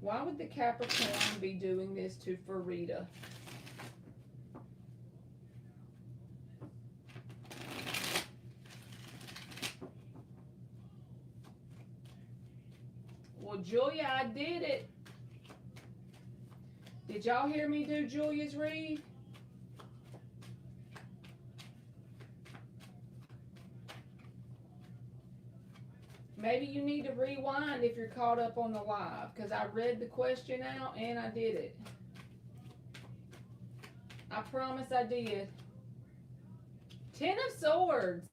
Why would the Capricorn be doing this to Farida? Well, Julia, I did it. Did y'all hear me do Julia's read? Maybe you need to rewind if you're caught up on the live, because I read the question out and I did it. I promise I did. 10 of Swords.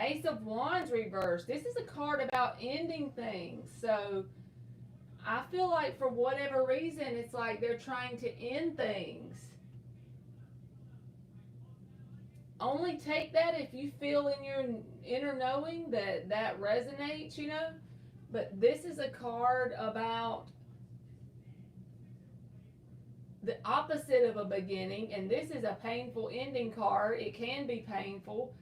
Ace of Wands reversed. This is a card about ending things. So I feel like for whatever reason, it's like they're trying to end things. Only take that if you feel in your inner knowing that that resonates, you know. But this is a card about the opposite of a beginning, and this is a painful ending card. It can be painful,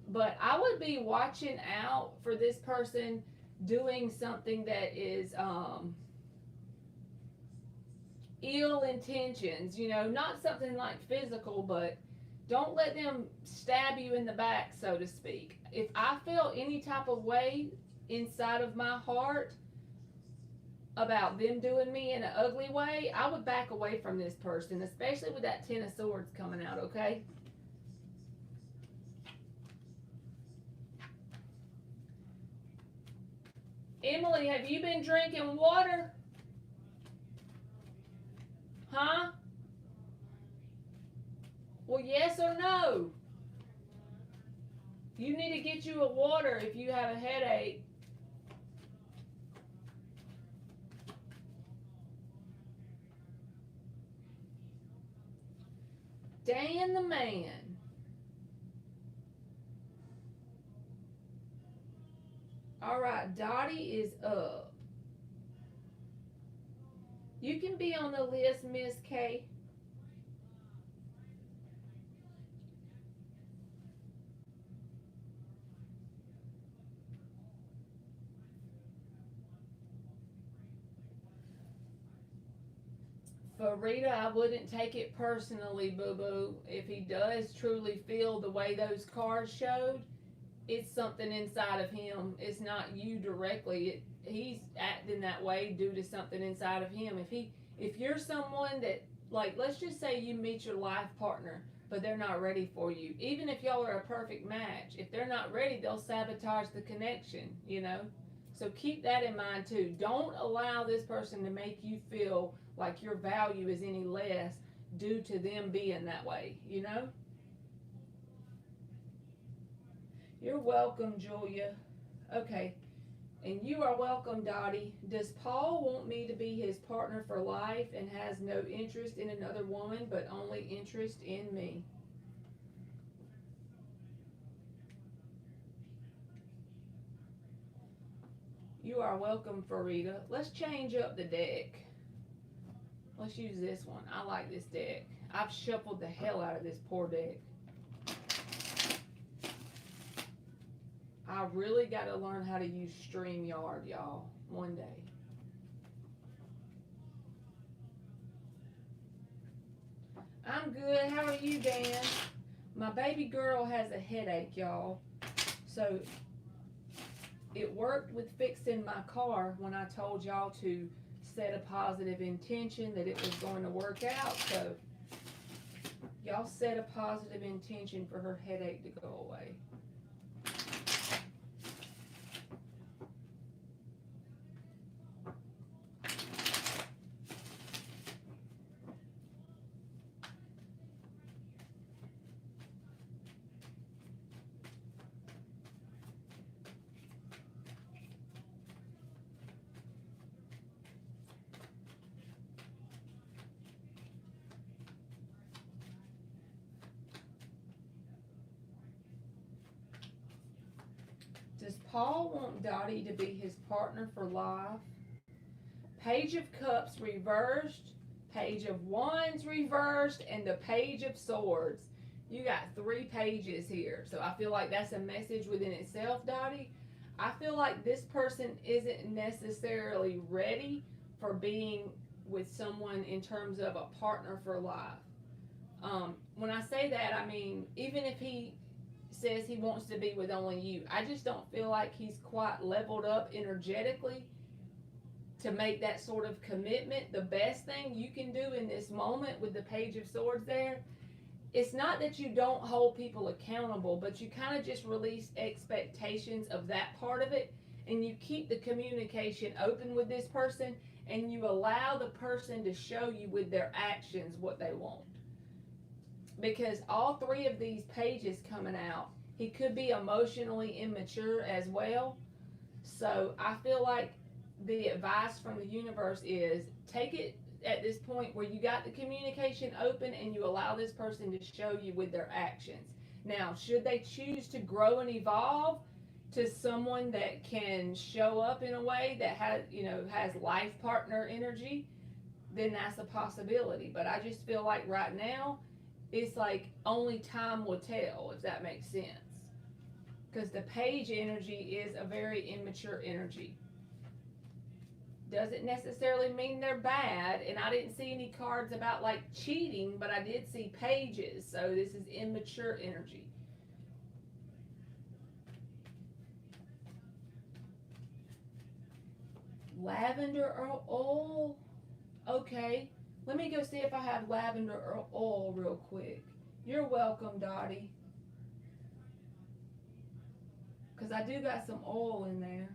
but I would be watching out for this person doing something that is ill intentions, you know, not something like physical, but don't let them stab you in the back, so to speak. If I feel any type of way inside of my heart about them doing me in an ugly way, I would back away from this person, especially with that 10 of Swords coming out, okay? Emily, have you been drinking water? Huh? Well, yes or no? You need to get you a water if you have a headache. Dan the man. All right, Dottie is up. You can be on the list, Miss K. Farida, I wouldn't take it personally, boo-boo. If he does truly feel the way those cards showed, it's something inside of him. It's not you directly. He's acting that way due to something inside of him. If you're someone that, like, let's just say you meet your life partner, but they're not ready for you. Even if y'all are a perfect match, if they're not ready, they'll sabotage the connection, you know? So keep that in mind too. Don't allow this person to make you feel like your value is any less due to them being that way, you know? You're welcome, Julia. Okay. And you are welcome, Dottie. Does Paul want me to be his partner for life and has no interest in another woman, but only interest in me? You are welcome, Farida. Let's change up the deck. Let's use this one. I like this deck. I've shuffled the hell out of this poor deck. I really got to learn how to use StreamYard, y'all, one day. I'm good. How are you, Dan? My baby girl has a headache, y'all. So it worked with fixing my car when I told y'all to set a positive intention that it was going to work out. So y'all set a positive intention for her headache to go away. Does Paul want Dottie to be his partner for life? Page of Cups reversed, Page of Wands reversed, and the Page of Swords. You got 3 pages here. So I feel like that's a message within itself, Dottie. I feel like this person isn't necessarily ready for being with someone in terms of a partner for life. When I say that, I mean, even if he says he wants to be with only you, I just don't feel like he's quite leveled up energetically to make that sort of commitment. The best thing you can do in this moment with the Page of Swords there, it's not that you don't hold people accountable, but you kind of just release expectations of that part of it, and you keep the communication open with this person, and you allow the person to show you with their actions what they want. Because all 3 of these pages coming out, he could be emotionally immature as well. So I feel like the advice from the universe is take it at this point where you got the communication open and you allow this person to show you with their actions. Now, should they choose to grow and evolve to someone that can show up in a way that has life partner energy, then that's a possibility. But I just feel like right now it's like only time will tell, if that makes sense. Because the Page energy is a very immature energy. Doesn't necessarily mean they're bad, and I didn't see any cards about like cheating, but I did see pages, so this is immature energy. Lavender oil. Okay, let me go see if I have lavender oil real quick. You're welcome, Dottie, because I do got some oil in there.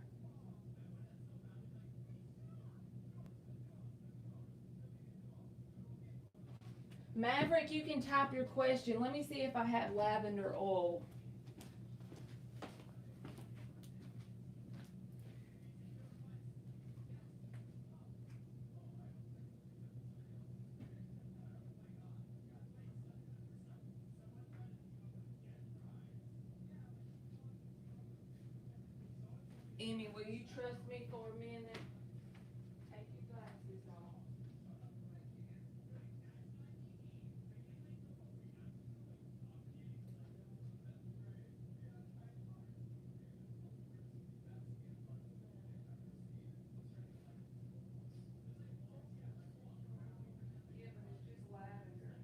Maverick, you can type your question. Let me see if I have lavender oil. Amy, will you trust me for a minute? Take your glasses off. Yeah, but it's just lavender.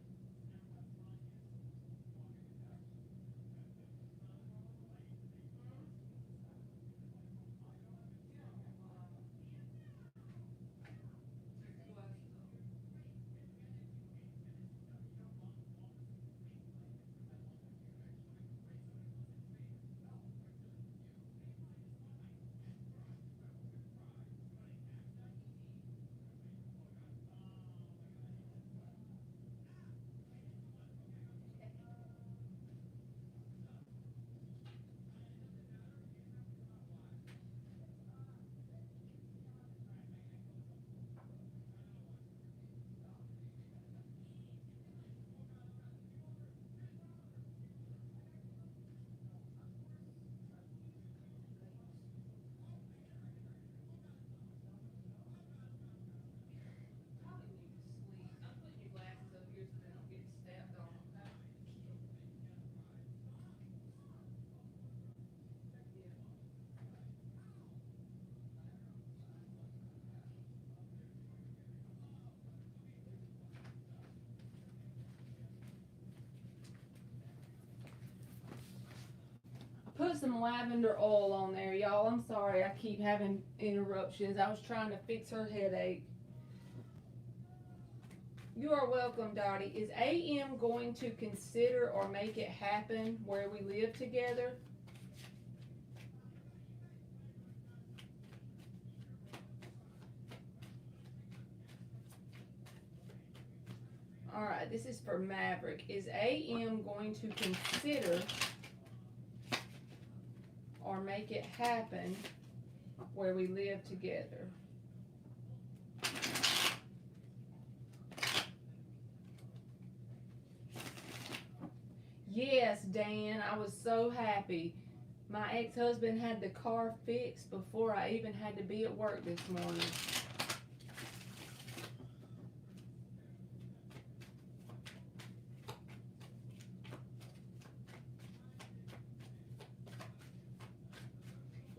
Probably need to sleep. I'm putting your glasses up here so they don't get stepped on, okay? Yeah. I put some lavender oil on there, y'all. I'm sorry I keep having interruptions. I was trying to fix her headache. You are welcome, Dottie. Is AM going to consider or make it happen where we live together? All right, this is for Maverick. Is AM going to consider or make it happen where we live together? Yes, Dan, I was so happy. My ex-husband had the car fixed before I even had to be at work this morning.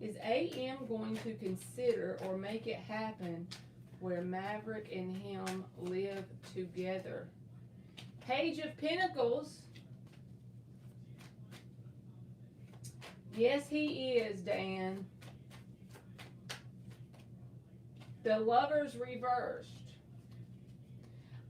Is AM going to consider or make it happen where Maverick and him live together? Page of Pentacles. Yes, he is, Dan. The Lovers reversed.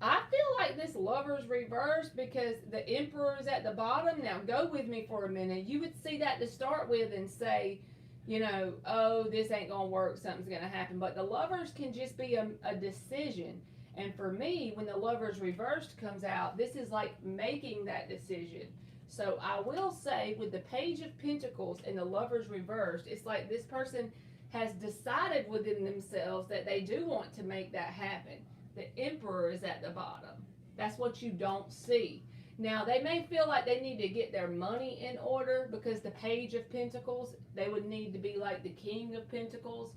I feel like this Lovers reversed because the Emperor is at the bottom. Now, go with me for a minute. You would see that to start with and say, you know, oh, this ain't gonna work, something's gonna happen. But the Lovers can just be a decision. And for me, when the Lovers reversed comes out, this is like making that decision. So I will say with the Page of Pentacles and the Lovers reversed, it's like this person has decided within themselves that they do want to make that happen. The Emperor is at the bottom. That's what you don't see. Now, they may feel like they need to get their money in order because the Page of Pentacles, they would need to be like the King of Pentacles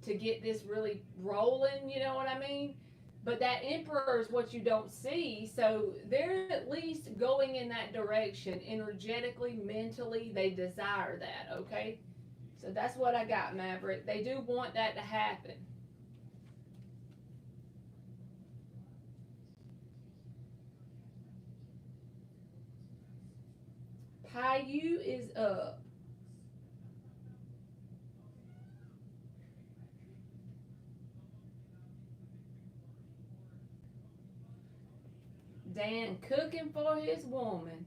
to get this really rolling, you know what I mean? But that Emperor is what you don't see, so they're at least going in that direction. Energetically, mentally, they desire that, okay? So that's what I got, Maverick. They do want that to happen. Paiu is up. Dan cooking for his woman.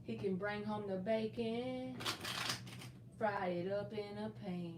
He can bring home the bacon, fry it up in a pan.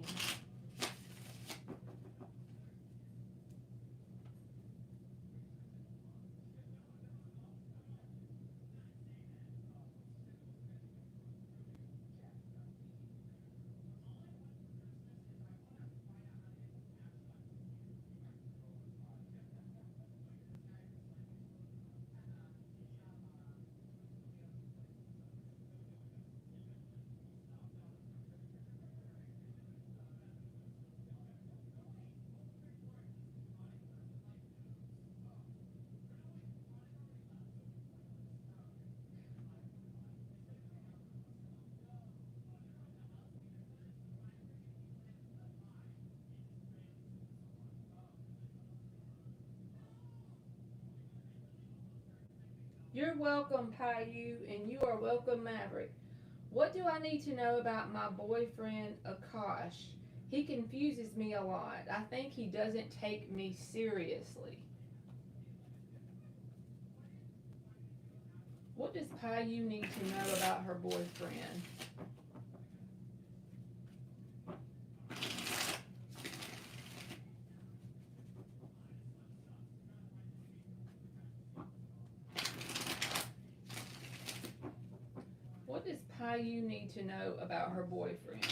You're welcome, Paiu, and you are welcome, Maverick. What do I need to know about my boyfriend, Akash? He confuses me a lot. I think he doesn't take me seriously. What does Paiu need to know about her boyfriend? What does Paiu need to know about her boyfriend?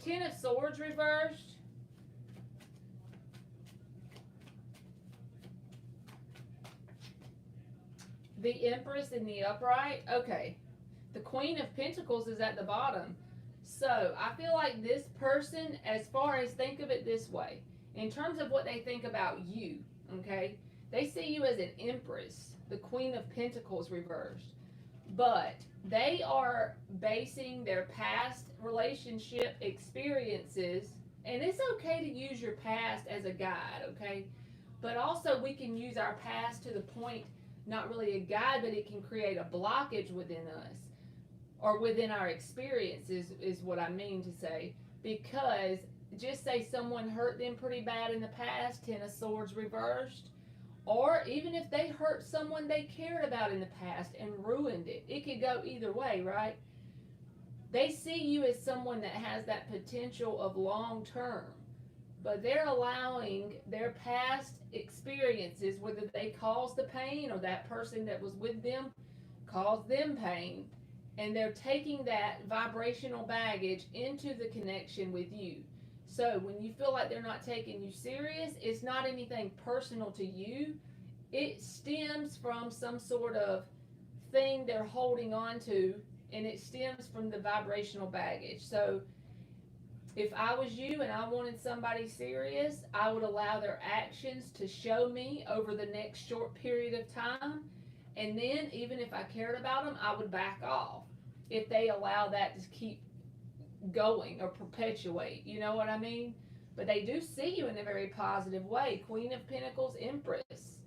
Ten of Swords reversed. The Empress in the upright. Okay. The Queen of Pentacles is at the bottom. So I feel like this person, as far as think of it this way, in terms of what they think about you, okay, they see you as an Empress, the Queen of Pentacles reversed. But they are basing their past relationship experiences, and it's okay to use your past as a guide, okay? But also we can use our past to the point, not really a guide, but it can create a blockage within us or within our experiences is what I mean to say. Because just say someone hurt them pretty bad in the past, Ten of Swords reversed, or even if they hurt someone they cared about in the past and ruined it. It could go either way, right? They see you as someone that has that potential of long term, but they're allowing their past experiences, whether they caused the pain or that person that was with them caused them pain, and they're taking that vibrational baggage into the connection with you. So when you feel like they're not taking you serious, it's not anything personal to you. it stems from some sort of thing they're holding on to, and it stems from the vibrational baggage. So if I was you and I wanted somebody serious, I would allow their actions to show me over the next short period of time. And then, even if I cared about them, I would back off if they allow that to keep going or perpetuate. You know what I mean? But they do see you in a very positive way. Queen of Pentacles, Empress.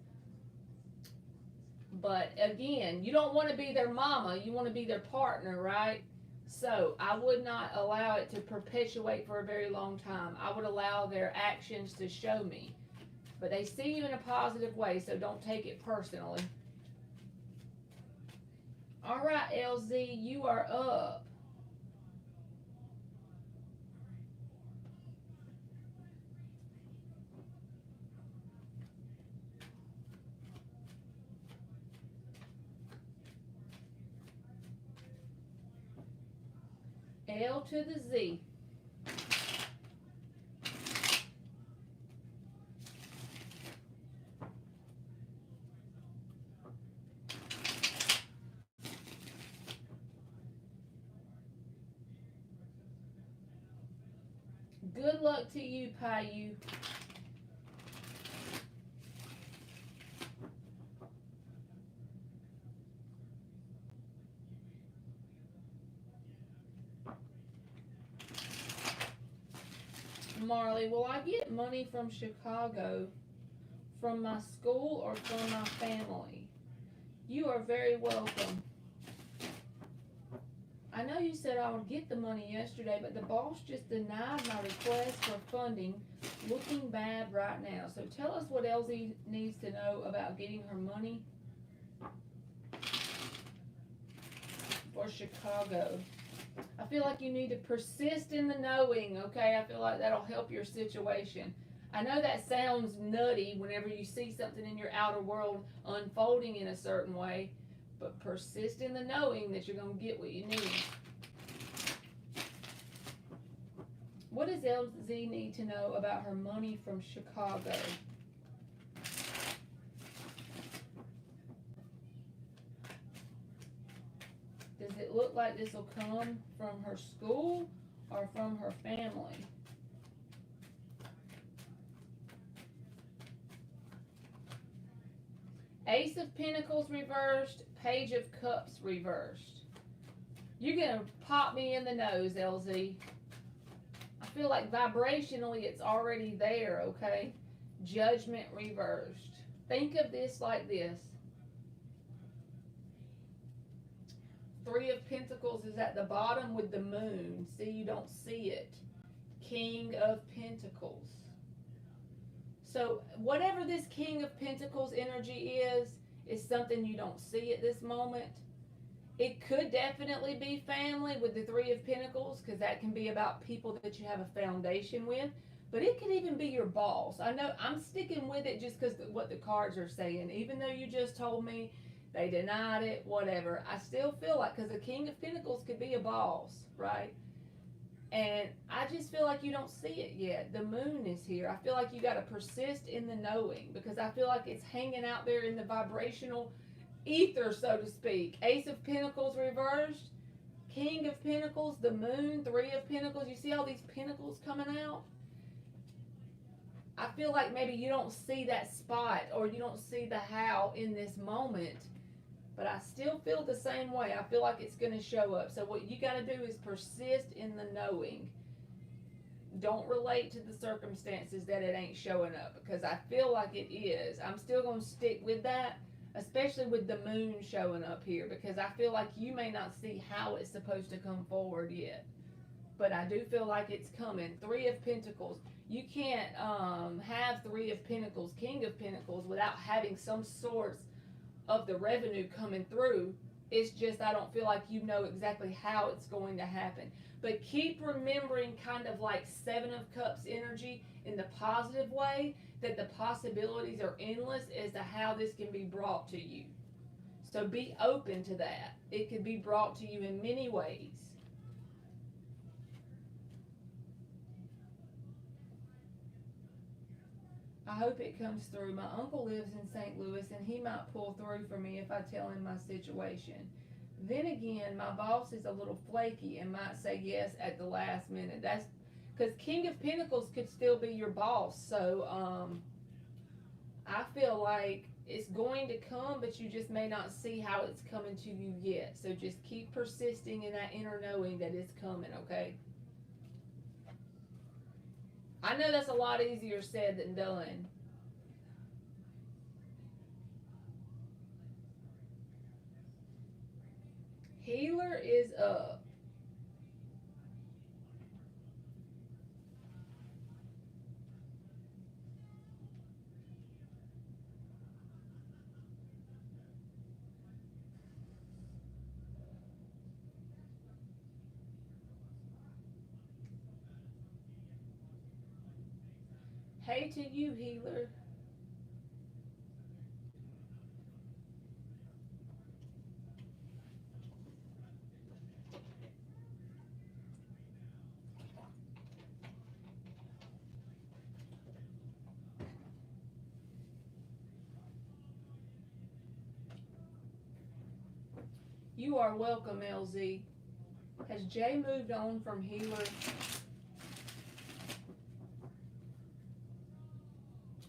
But again, you don't want to be their mama, you want to be their partner, right? So I would not allow it to perpetuate for a very long time. I would allow their actions to show me. But they see you in a positive way, so don't take it personally. All right, LZ, you are up. L to the Z. Good luck to you, Payu. Marley, will I get money from Chicago, from my school, or from my family? You are very welcome. I know you said I would get the money yesterday, but the boss just denied my request for funding. Looking bad right now. So tell us what LZ needs to know about getting her money for Chicago. I feel like you need to persist in the knowing, okay? I feel like that'll help your situation. I know that sounds nutty whenever you see something in your outer world unfolding in a certain way, but persist in the knowing that you're going to get what you need. What does LZ need to know about her money from Chicago? Does it look like this will come from her school or from her family? Ace of Pentacles reversed, Page of Cups reversed. You're going to pop me in the nose, LZ. I feel like vibrationally it's already there, okay? Judgment reversed. Think of this like this. Three of Pentacles is at the bottom with the moon. See, you don't see it. King of Pentacles. So whatever this King of Pentacles energy is something you don't see at this moment. It could definitely be family with the Three of Pentacles, because that can be about people that you have a foundation with. But it could even be your boss. I know I'm sticking with it just because what the cards are saying. Even though you just told me they denied it, whatever. I still feel like, because the King of Pentacles could be a boss, right? And I just feel like you don't see it yet. The moon is here. I feel like you got to persist in the knowing, because I feel like it's hanging out there in the vibrational ether, so to speak. Ace of Pentacles reversed, King of Pentacles, the moon, Three of Pentacles. You see all these pentacles coming out? I feel like maybe you don't see that spot, or you don't see the how in this moment, but I still feel the same way. I feel like it's going to show up. So what you got to do is persist in the knowing. Don't relate to the circumstances that it ain't showing up, because I feel like it is. I'm still going to stick with that, especially with the moon showing up here, because I feel like you may not see how it's supposed to come forward yet. But I do feel like it's coming. Three of Pentacles. You can't have Three of Pentacles, King of Pentacles, without having some source of the revenue coming through. It's just I don't feel like you know exactly how it's going to happen. But keep remembering, kind of like Seven of Cups energy in the positive way, that the possibilities are endless as to how this can be brought to you. So be open to that. It could be brought to you in many ways. I hope it comes through. My uncle lives in St. Louis and he might pull through for me if I tell him my situation. Then again, my boss is a little flaky and might say yes at the last minute. That's because King of Pentacles could still be your boss. So I feel like it's going to come, but you just may not see how it's coming to you yet. So just keep persisting in that inner knowing that it's coming, okay? I know that's a lot easier said than done. Healer is up. Hey to you, healer. You are welcome, LZ. Has Jay moved on from healer?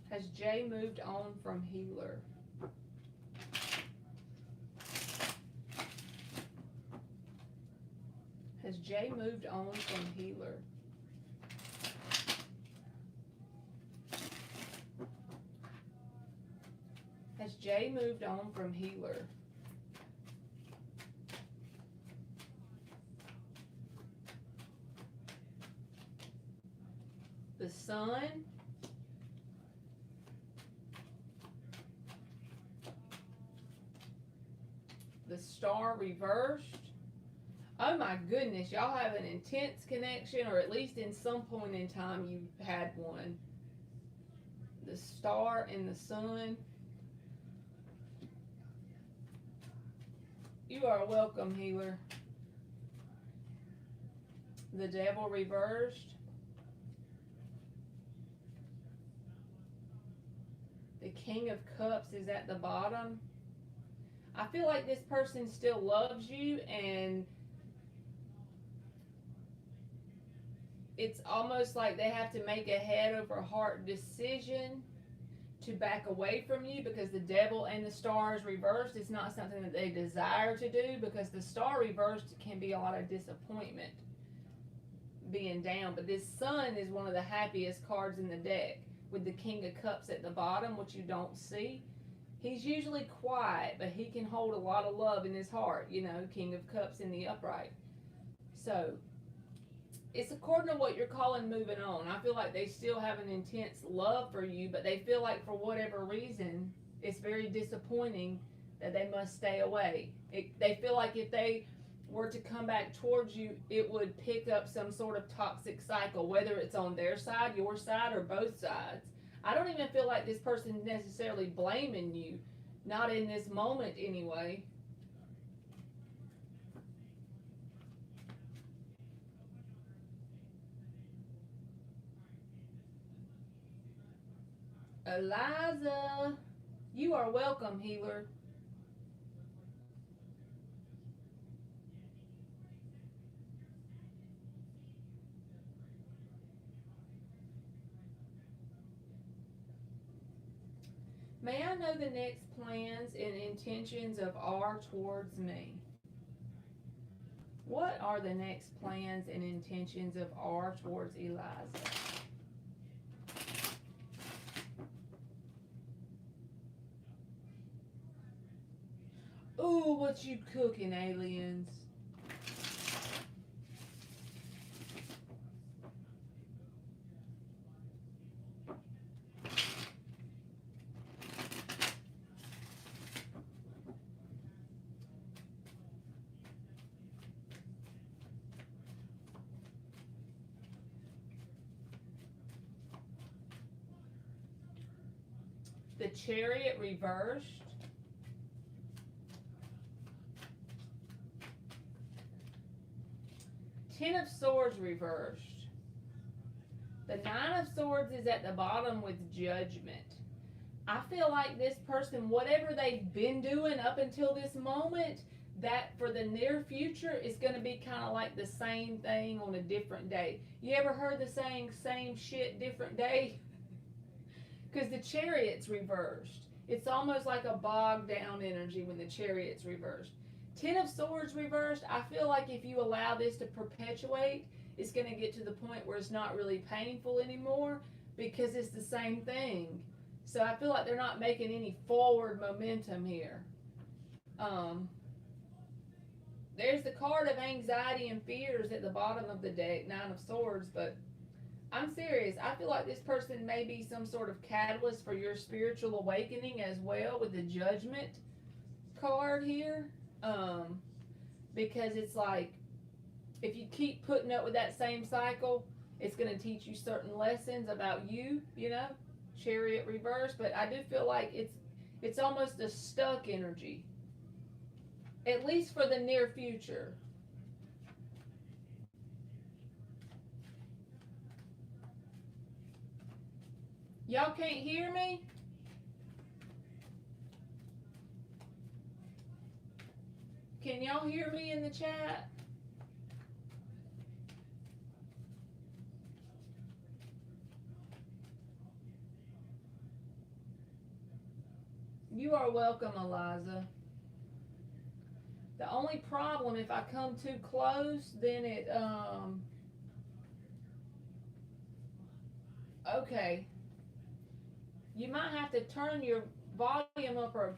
Has Jay moved on from healer? Has Jay moved on from healer? Has Jay moved on from healer? The sun. The star reversed. Oh my goodness, y'all have an intense connection, or at least in some point in time you had one. The star and the sun. You are welcome, healer. The devil reversed. The King of Cups is at the bottom. I feel like this person still loves you, and it's almost like they have to make a head over heart decision to back away from you, because the devil and the stars reversed is not something that they desire to do, because the star reversed can be a lot of disappointment being down. But this sun is one of the happiest cards in the deck, with the King of Cups at the bottom, which you don't see. He's usually quiet, but he can hold a lot of love in his heart, you know, King of Cups in the upright. So it's according to what you're calling moving on. I feel like they still have an intense love for you, but they feel like for whatever reason, it's very disappointing that they must stay away. They feel like if they were to come back towards you, it would pick up some sort of toxic cycle, whether it's on their side, your side, or both sides. I don't even feel like this person is necessarily blaming you. Not in this moment, anyway. Eliza, you are welcome, healer. May I know the next plans and intentions of R towards me? What are the next plans and intentions of R towards Eliza? Ooh, what you cooking, aliens? The Chariot reversed. Ten of Swords reversed. The Nine of Swords is at the bottom with Judgment. I feel like this person, whatever they've been doing up until this moment, that for the near future is going to be kind of like the same thing on a different day. You ever heard the saying, same shit, different day? Because the Chariot's reversed. It's almost like a bogged down energy when the Chariot's reversed. Ten of Swords reversed, I feel like if you allow this to perpetuate, it's going to get to the point where it's not really painful anymore because it's the same thing. So I feel like they're not making any forward momentum here. There's the card of anxiety and fears at the bottom of the deck, Nine of Swords, but I'm serious. I feel like this person may be some sort of catalyst for your spiritual awakening as well with the Judgment card here. Because it's like, if you keep putting up with that same cycle, it's going to teach you certain lessons about you, you know, Chariot reverse. But I do feel like it's almost a stuck energy, at least for the near future. Y'all can't hear me? Can y'all hear me in the chat? You are welcome, Eliza. The only problem, if I come too close, then it, okay. You might have to turn your volume up or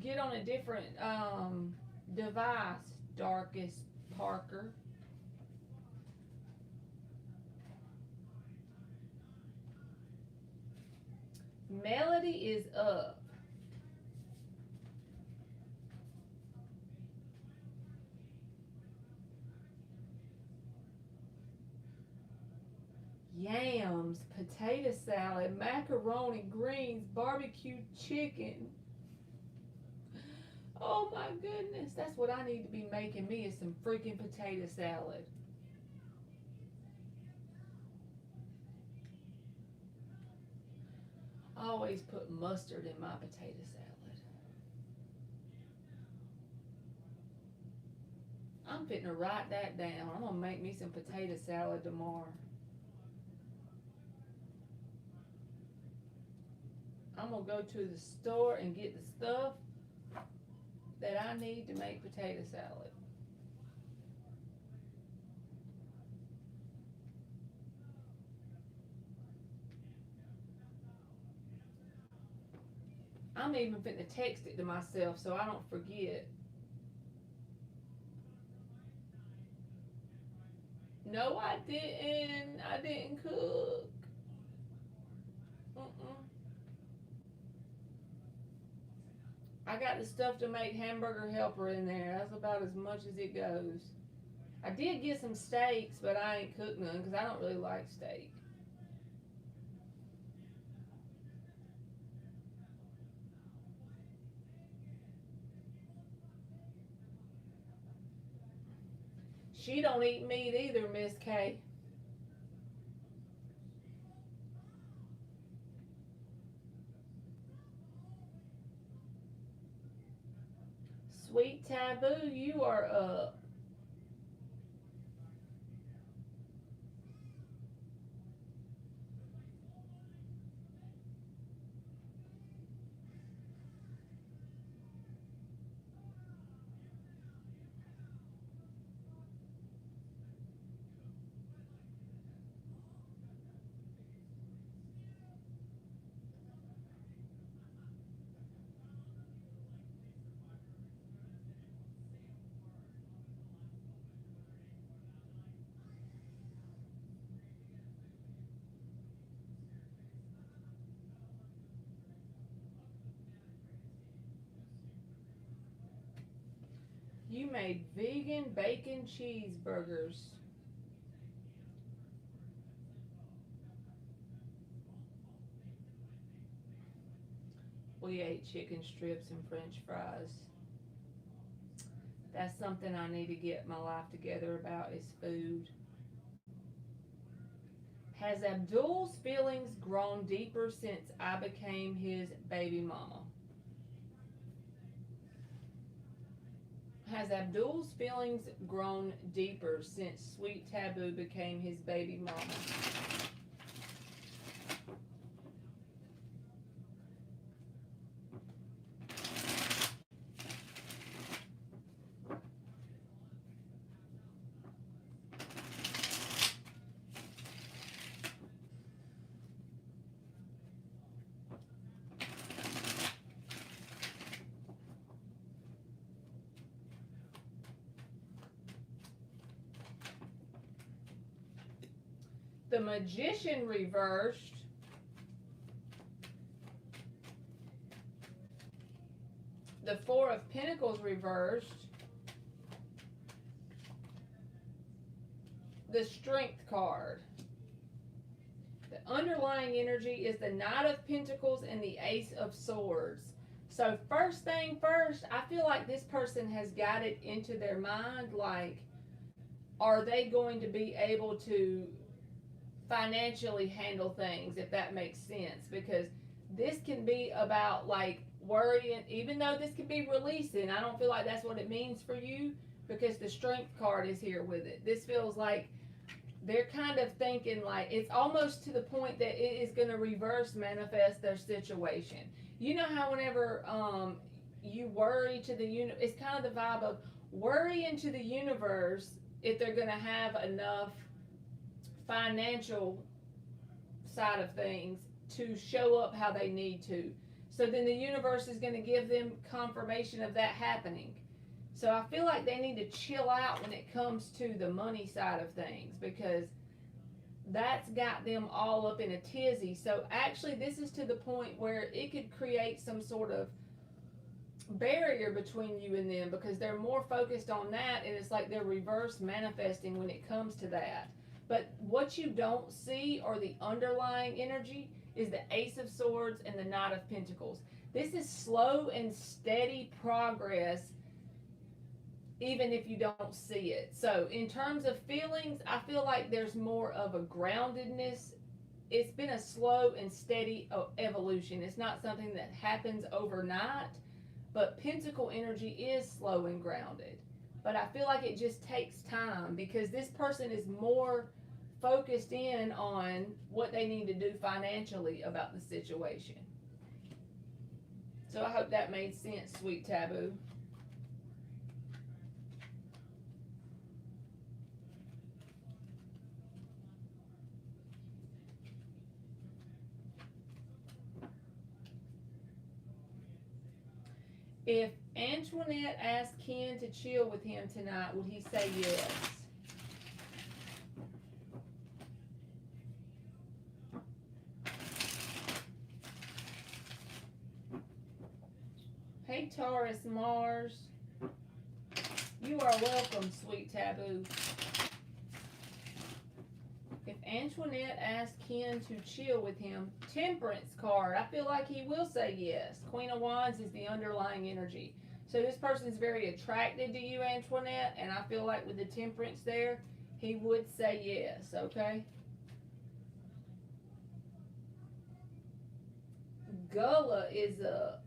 get on a different, device, Darkest Parker. Melody is up. Yams, potato salad, macaroni, greens, barbecue chicken. Oh my goodness, that's what I need to be making me is some freaking potato salad. I always put mustard in my potato salad. I'm fitting to write that down. I'm gonna make me some potato salad tomorrow. I'm gonna go to the store and get the stuff that I need to make potato salad. I'm even fitting to text it to myself so I don't forget. No, I didn't. I didn't cook. Mm-mm. I got the stuff to make hamburger helper in there. That's about as much as it goes. I did get some steaks, but I ain't cooked none because I don't really like steak. She don't eat meat either, Miss K. Sweet Taboo, you are up. You made vegan bacon cheeseburgers. We ate chicken strips and french fries. That's something I need to get my life together about is food. Has Abdul's feelings grown deeper since I became his baby mama? Has Abdul's feelings grown deeper since Sweet Taboo became his baby mama? The Magician reversed. The Four of Pentacles reversed. The Strength card. The underlying energy is the Knight of Pentacles and the Ace of Swords. So first thing first, I feel like this person has got it into their mind, like, are they going to be able to financially handle things, if that makes sense? Because this can be about like worrying, even though this could be releasing. I don't feel like that's what it means for you, because the Strength card is here with it. This feels like they're kind of thinking like it's almost to the point that it is going to reverse manifest their situation. You know how whenever you worry to the universe, it's kind of the vibe of worrying to the universe if they're going to have enough financial side of things to show up how they need to. So then the universe is going to give them confirmation of that happening. So I feel like they need to chill out when it comes to the money side of things, because that's got them all up in a tizzy. So actually this is to the point where it could create some sort of barrier between you and them, because they're more focused on that, and it's like they're reverse manifesting when it comes to that. But what you don't see, or the underlying energy, is the Ace of Swords and the Knight of Pentacles. This is slow and steady progress, even if you don't see it. So in terms of feelings, I feel like there's more of a groundedness. It's been a slow and steady evolution. It's not something that happens overnight, but Pentacle energy is slow and grounded. But I feel like it just takes time, because this person is more focused in on what they need to do financially about the situation. So I hope that made sense, Sweet Taboo. If Antoinette asked Ken to chill with him tonight, would he say yes? Hey Taurus Mars, you are welcome, Sweet Taboo. If Antoinette asked Ken to chill with him, Temperance card, I feel like he will say yes. Queen of Wands is the underlying energy. So this person is very attracted to you, Antoinette, and I feel like with the Temperance there, he would say yes, okay? Gullah is up.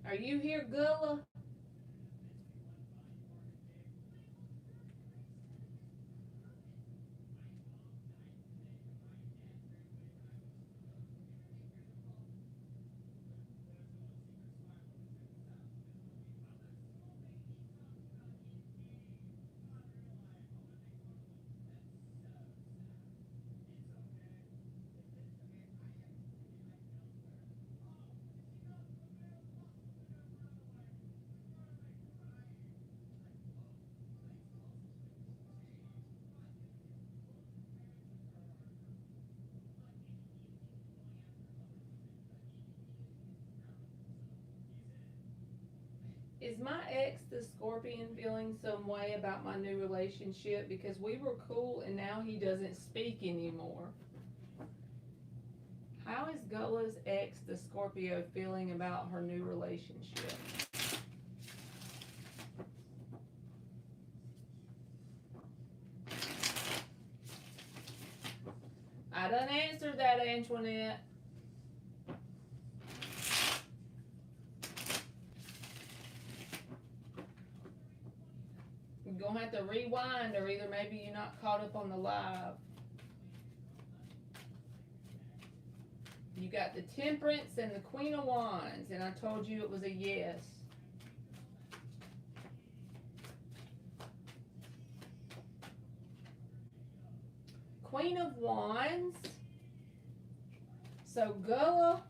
Are you here, Gullah? Is my ex, the Scorpion, feeling some way about my new relationship? Because we were cool and now he doesn't speak anymore. How is Gula's ex, the Scorpio, feeling about her new relationship? I done answered that, Antoinette. You're gonna have to rewind, or either maybe you're not caught up on the live. You got the Temperance and the Queen of Wands, and I told you it was a yes. Queen of Wands. So Gula.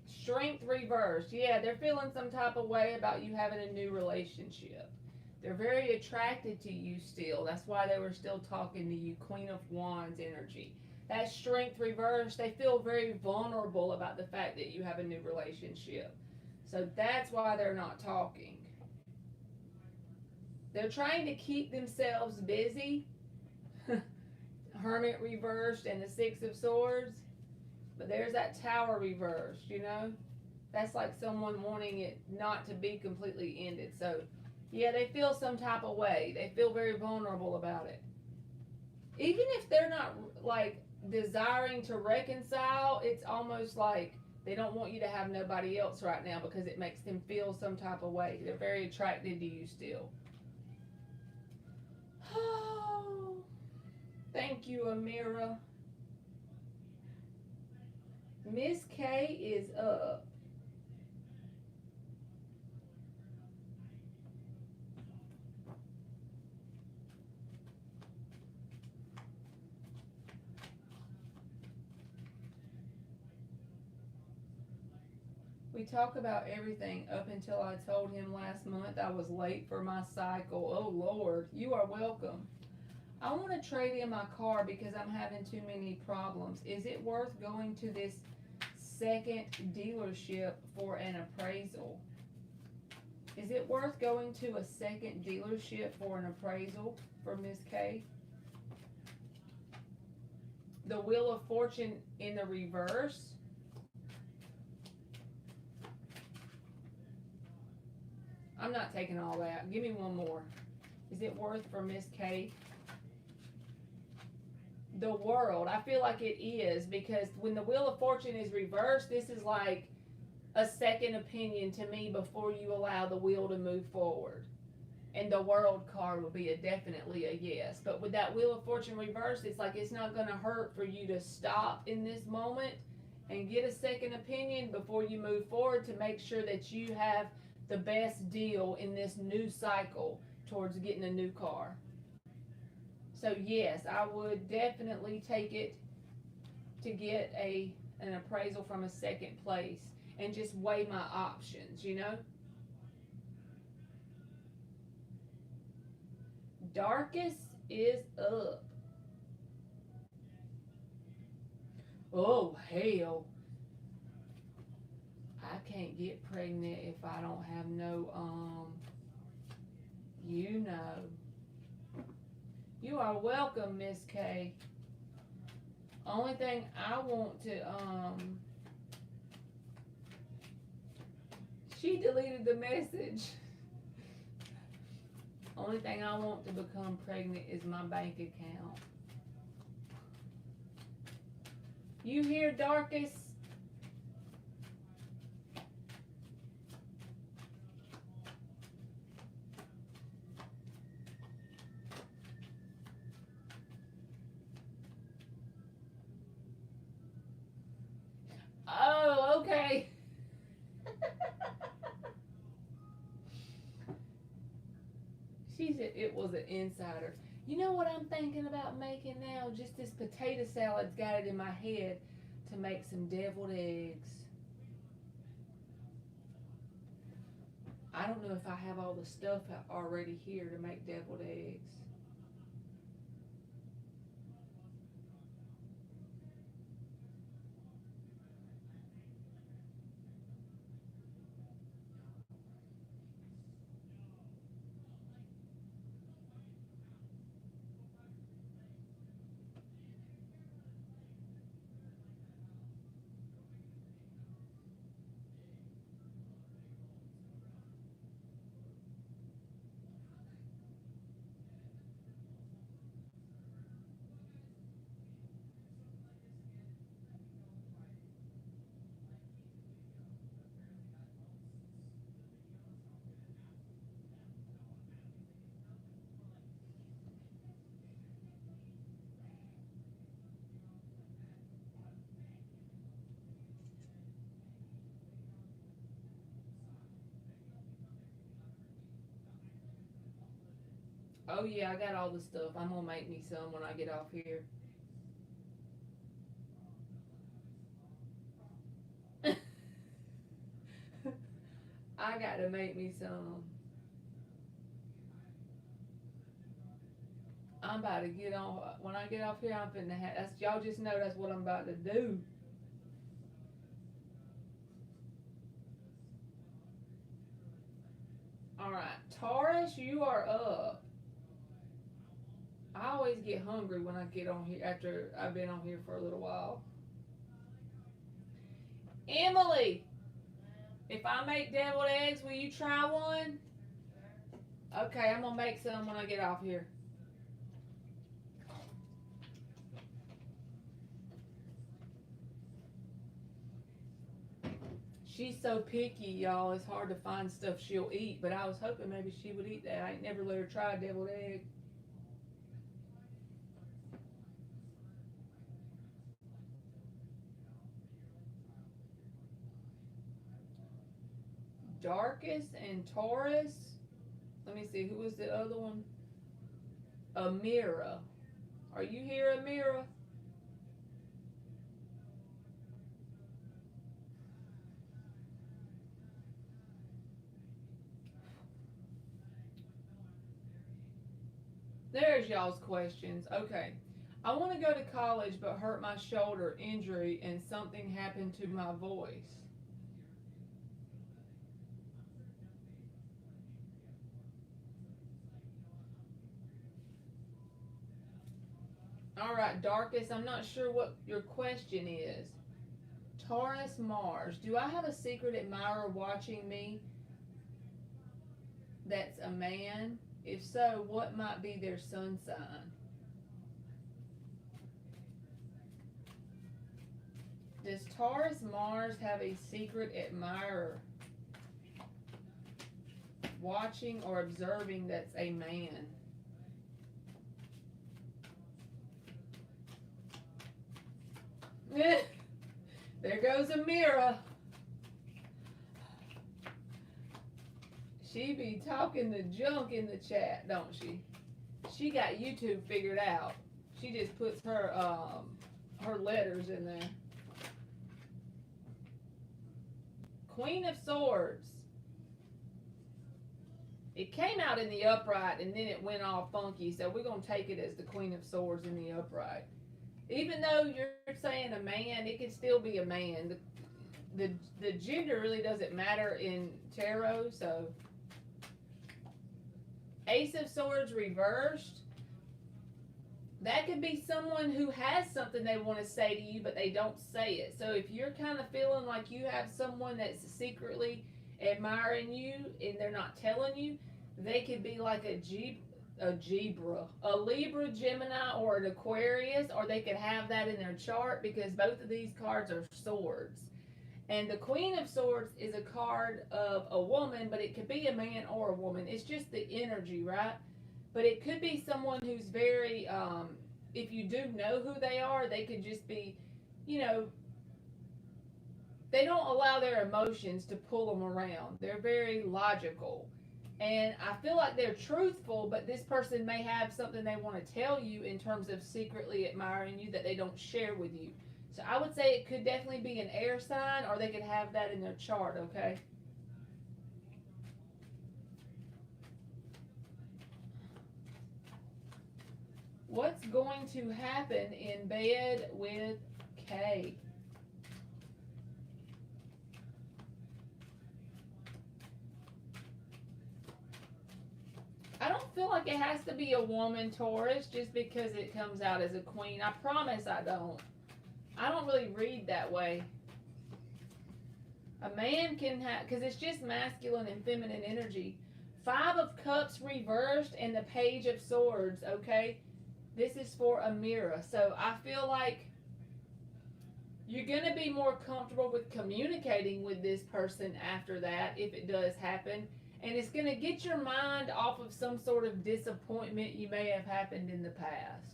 Strength reversed. Yeah, they're feeling some type of way about you having a new relationship. They're very attracted to you still. That's why they were still talking to you. Queen of Wands energy. That strength reversed. They feel very vulnerable about the fact that you have a new relationship. So that's why they're not talking. They're trying to keep themselves busy. Hermit reversed and the Six of Swords. But there's that Tower reversed, you know? That's like someone wanting it not to be completely ended. So, yeah, they feel some type of way. They feel very vulnerable about it. Even if they're not, like, desiring to reconcile, it's almost like they don't want you to have nobody else right now because it makes them feel some type of way. They're very attracted to you still. Oh, thank you, Amira. Miss K is up. We talk about everything up until I told him last month I was late for my cycle. Oh Lord, you are welcome. I want to trade in my car because I'm having too many problems. Is it worth going to this second dealership for an appraisal? Is it worth going to a second dealership for an appraisal for Miss K? The Wheel of Fortune in the reverse. I'm not taking all that. Give me one more. Is it worth for Miss K? The World. I feel like it is, because when the Wheel of Fortune is reversed, this is like a second opinion to me before you allow the wheel to move forward. And the World card would be definitely a yes. But with that Wheel of Fortune reversed, it's like it's not going to hurt for you to stop in this moment and get a second opinion before you move forward to make sure that you have the best deal in this new cycle towards getting a new car. So yes, I would definitely take it to get an appraisal from a second place and just weigh my options, you know? Darkest is up. Oh hell. I can't get pregnant if I don't have no you know. You are welcome, Miss K. Only thing I want to, she deleted the message. Only thing I want to become pregnant is my bank account. You hear, Darkest? Oh, okay. She said it was an insider. You know what I'm thinking about making now? Just this potato salad's got it in my head to make some deviled eggs. I don't know if I have all the stuff already here to make deviled eggs. Oh yeah, I got all the stuff. I'm gonna make me some when I get off here. I gotta make me some. I'm about to get on. When I get off here, I'm finna have. That's y'all just know that's what I'm about to do. All right, Taurus, you are up. I always get hungry when I get on here after I've been on here for a little while. Emily, if I make deviled eggs, will you try one? Okay, I'm gonna make some when I get off here. She's so picky, y'all. It's hard to find stuff she'll eat, but I was hoping maybe she would eat that. I ain't never let her try a deviled egg. Darkest and Taurus. Let me see, who was the other one? Amira. Are you here, Amira? There's y'all's questions. Okay. I want to go to college but hurt my shoulder injury and something happened to my voice. All right, Darkest, I'm not sure what your question is. Taurus Mars. Do I have a secret admirer watching me that's a man? If so, what might be their sun sign? Does Taurus Mars have a secret admirer watching or observing that's a man? There goes Amira. She be talking the junk in the chat, don't she? She got YouTube figured out. She just puts her letters in there. Queen of Swords. It came out in the upright and then it went all funky, so we're gonna take it as the Queen of Swords in the upright. Even though you're saying a man, it could still be a man. The gender really doesn't matter in tarot, so Ace of Swords reversed. That could be someone who has something they want to say to you, but they don't say it. So if you're kind of feeling like you have someone that's secretly admiring you and they're not telling you, they could be like a Libra, Gemini, or an Aquarius, or they could have that in their chart because both of these cards are swords. And the Queen of Swords is a card of a woman, but it could be a man or a woman. It's just the energy, right? But it could be someone who's very, if you do know who they are, they could just be, you know, they don't allow their emotions to pull them around. They're very logical. And I feel like they're truthful, but this person may have something they want to tell you in terms of secretly admiring you that they don't share with you. So I would say it could definitely be an air sign, or they could have that in their chart, okay? What's going to happen in bed with Kay? I don't feel like it has to be a woman, Taurus, just because it comes out as a queen. I promise I don't. I don't really read that way. A man can have, because it's just masculine and feminine energy. Five of Cups reversed and the Page of Swords, okay? This is for Amira. So I feel like you're going to be more comfortable with communicating with this person after that, if it does happen. And it's going to get your mind off of some sort of disappointment you may have happened in the past.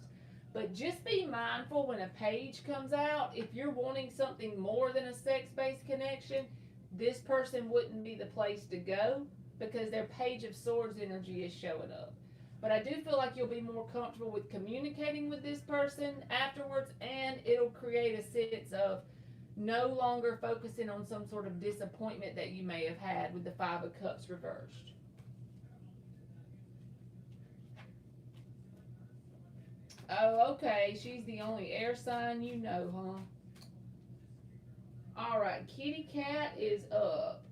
But just be mindful when a page comes out, if you're wanting something more than a sex-based connection, this person wouldn't be the place to go because their Page of Swords energy is showing up. But I do feel like you'll be more comfortable with communicating with this person afterwards, and it'll create a sense of no longer focusing on some sort of disappointment that you may have had with the Five of Cups reversed. Oh, okay. She's the only air sign you know, huh? All right. Kitty Cat is up.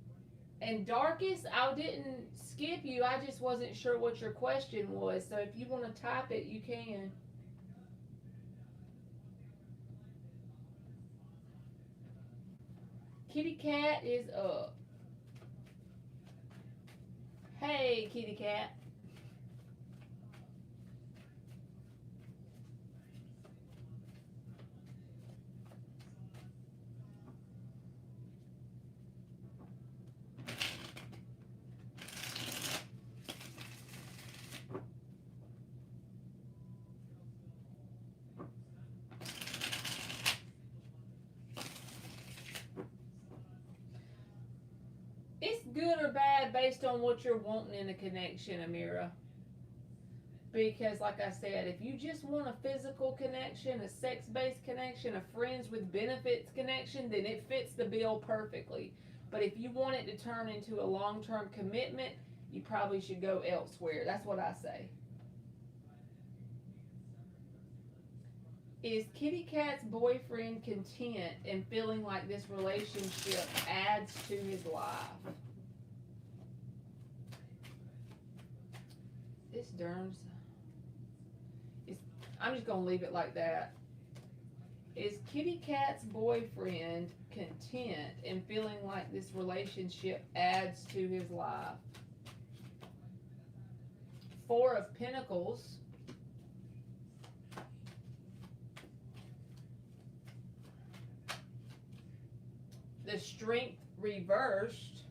And Darkest, I didn't skip you. I just wasn't sure what your question was. So if you want to type it, you can. Kitty Cat is up. Hey, Kitty Cat. It's good or bad based on what you're wanting in a connection, Amira. Because, like I said, if you just want a physical connection, a sex based connection, a friends with benefits connection, then it fits the bill perfectly. But if you want it to turn into a long term commitment, you probably should go elsewhere. That's what I say. Is Kitty Cat's boyfriend content and feeling like this relationship adds to his life? This Derms. I'm just going to leave it like that. Is Kitty Cat's boyfriend content and feeling like this relationship adds to his life? Four of Pentacles. The Strength reversed.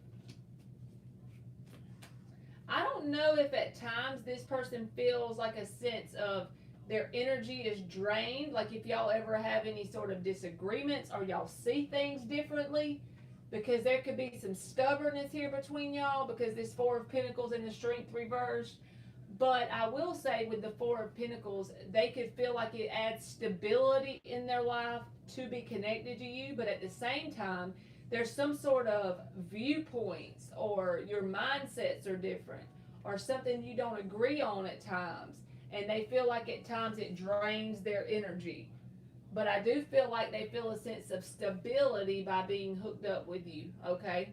I don't know if at times this person feels like a sense of their energy is drained, like if y'all ever have any sort of disagreements or y'all see things differently, because there could be some stubbornness here between y'all because this Four of Pentacles and the Strength reversed. But I will say with the Four of Pentacles, they could feel like it adds stability in their life to be connected to you, but at the same time, there's some sort of viewpoints or your mindsets are different or something you don't agree on at times, and they feel like at times it drains their energy. But I do feel like they feel a sense of stability by being hooked up with you, okay?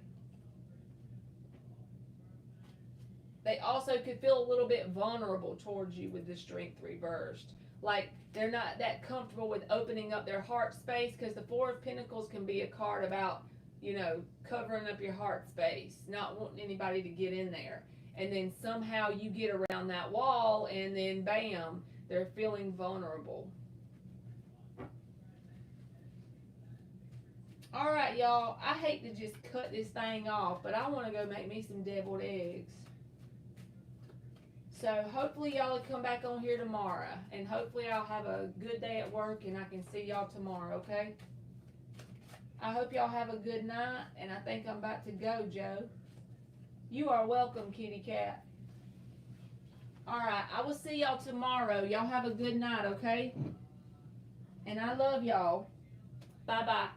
They also could feel a little bit vulnerable towards you with the Strength reversed. Like they're not that comfortable with opening up their heart space, because the Four of Pentacles can be a card about, you know, covering up your heart space, not wanting anybody to get in there. And then somehow you get around that wall and then bam, they're feeling vulnerable. All right, y'all, I hate to just cut this thing off, but I want to go make me some deviled eggs. So hopefully y'all will come back on here tomorrow, and hopefully I'll have a good day at work and I can see y'all tomorrow, okay? I hope y'all have a good night, and I think I'm about to go, Joe. You are welcome, Kitty Cat. All right, I will see y'all tomorrow. Y'all have a good night, okay? And I love y'all. Bye-bye.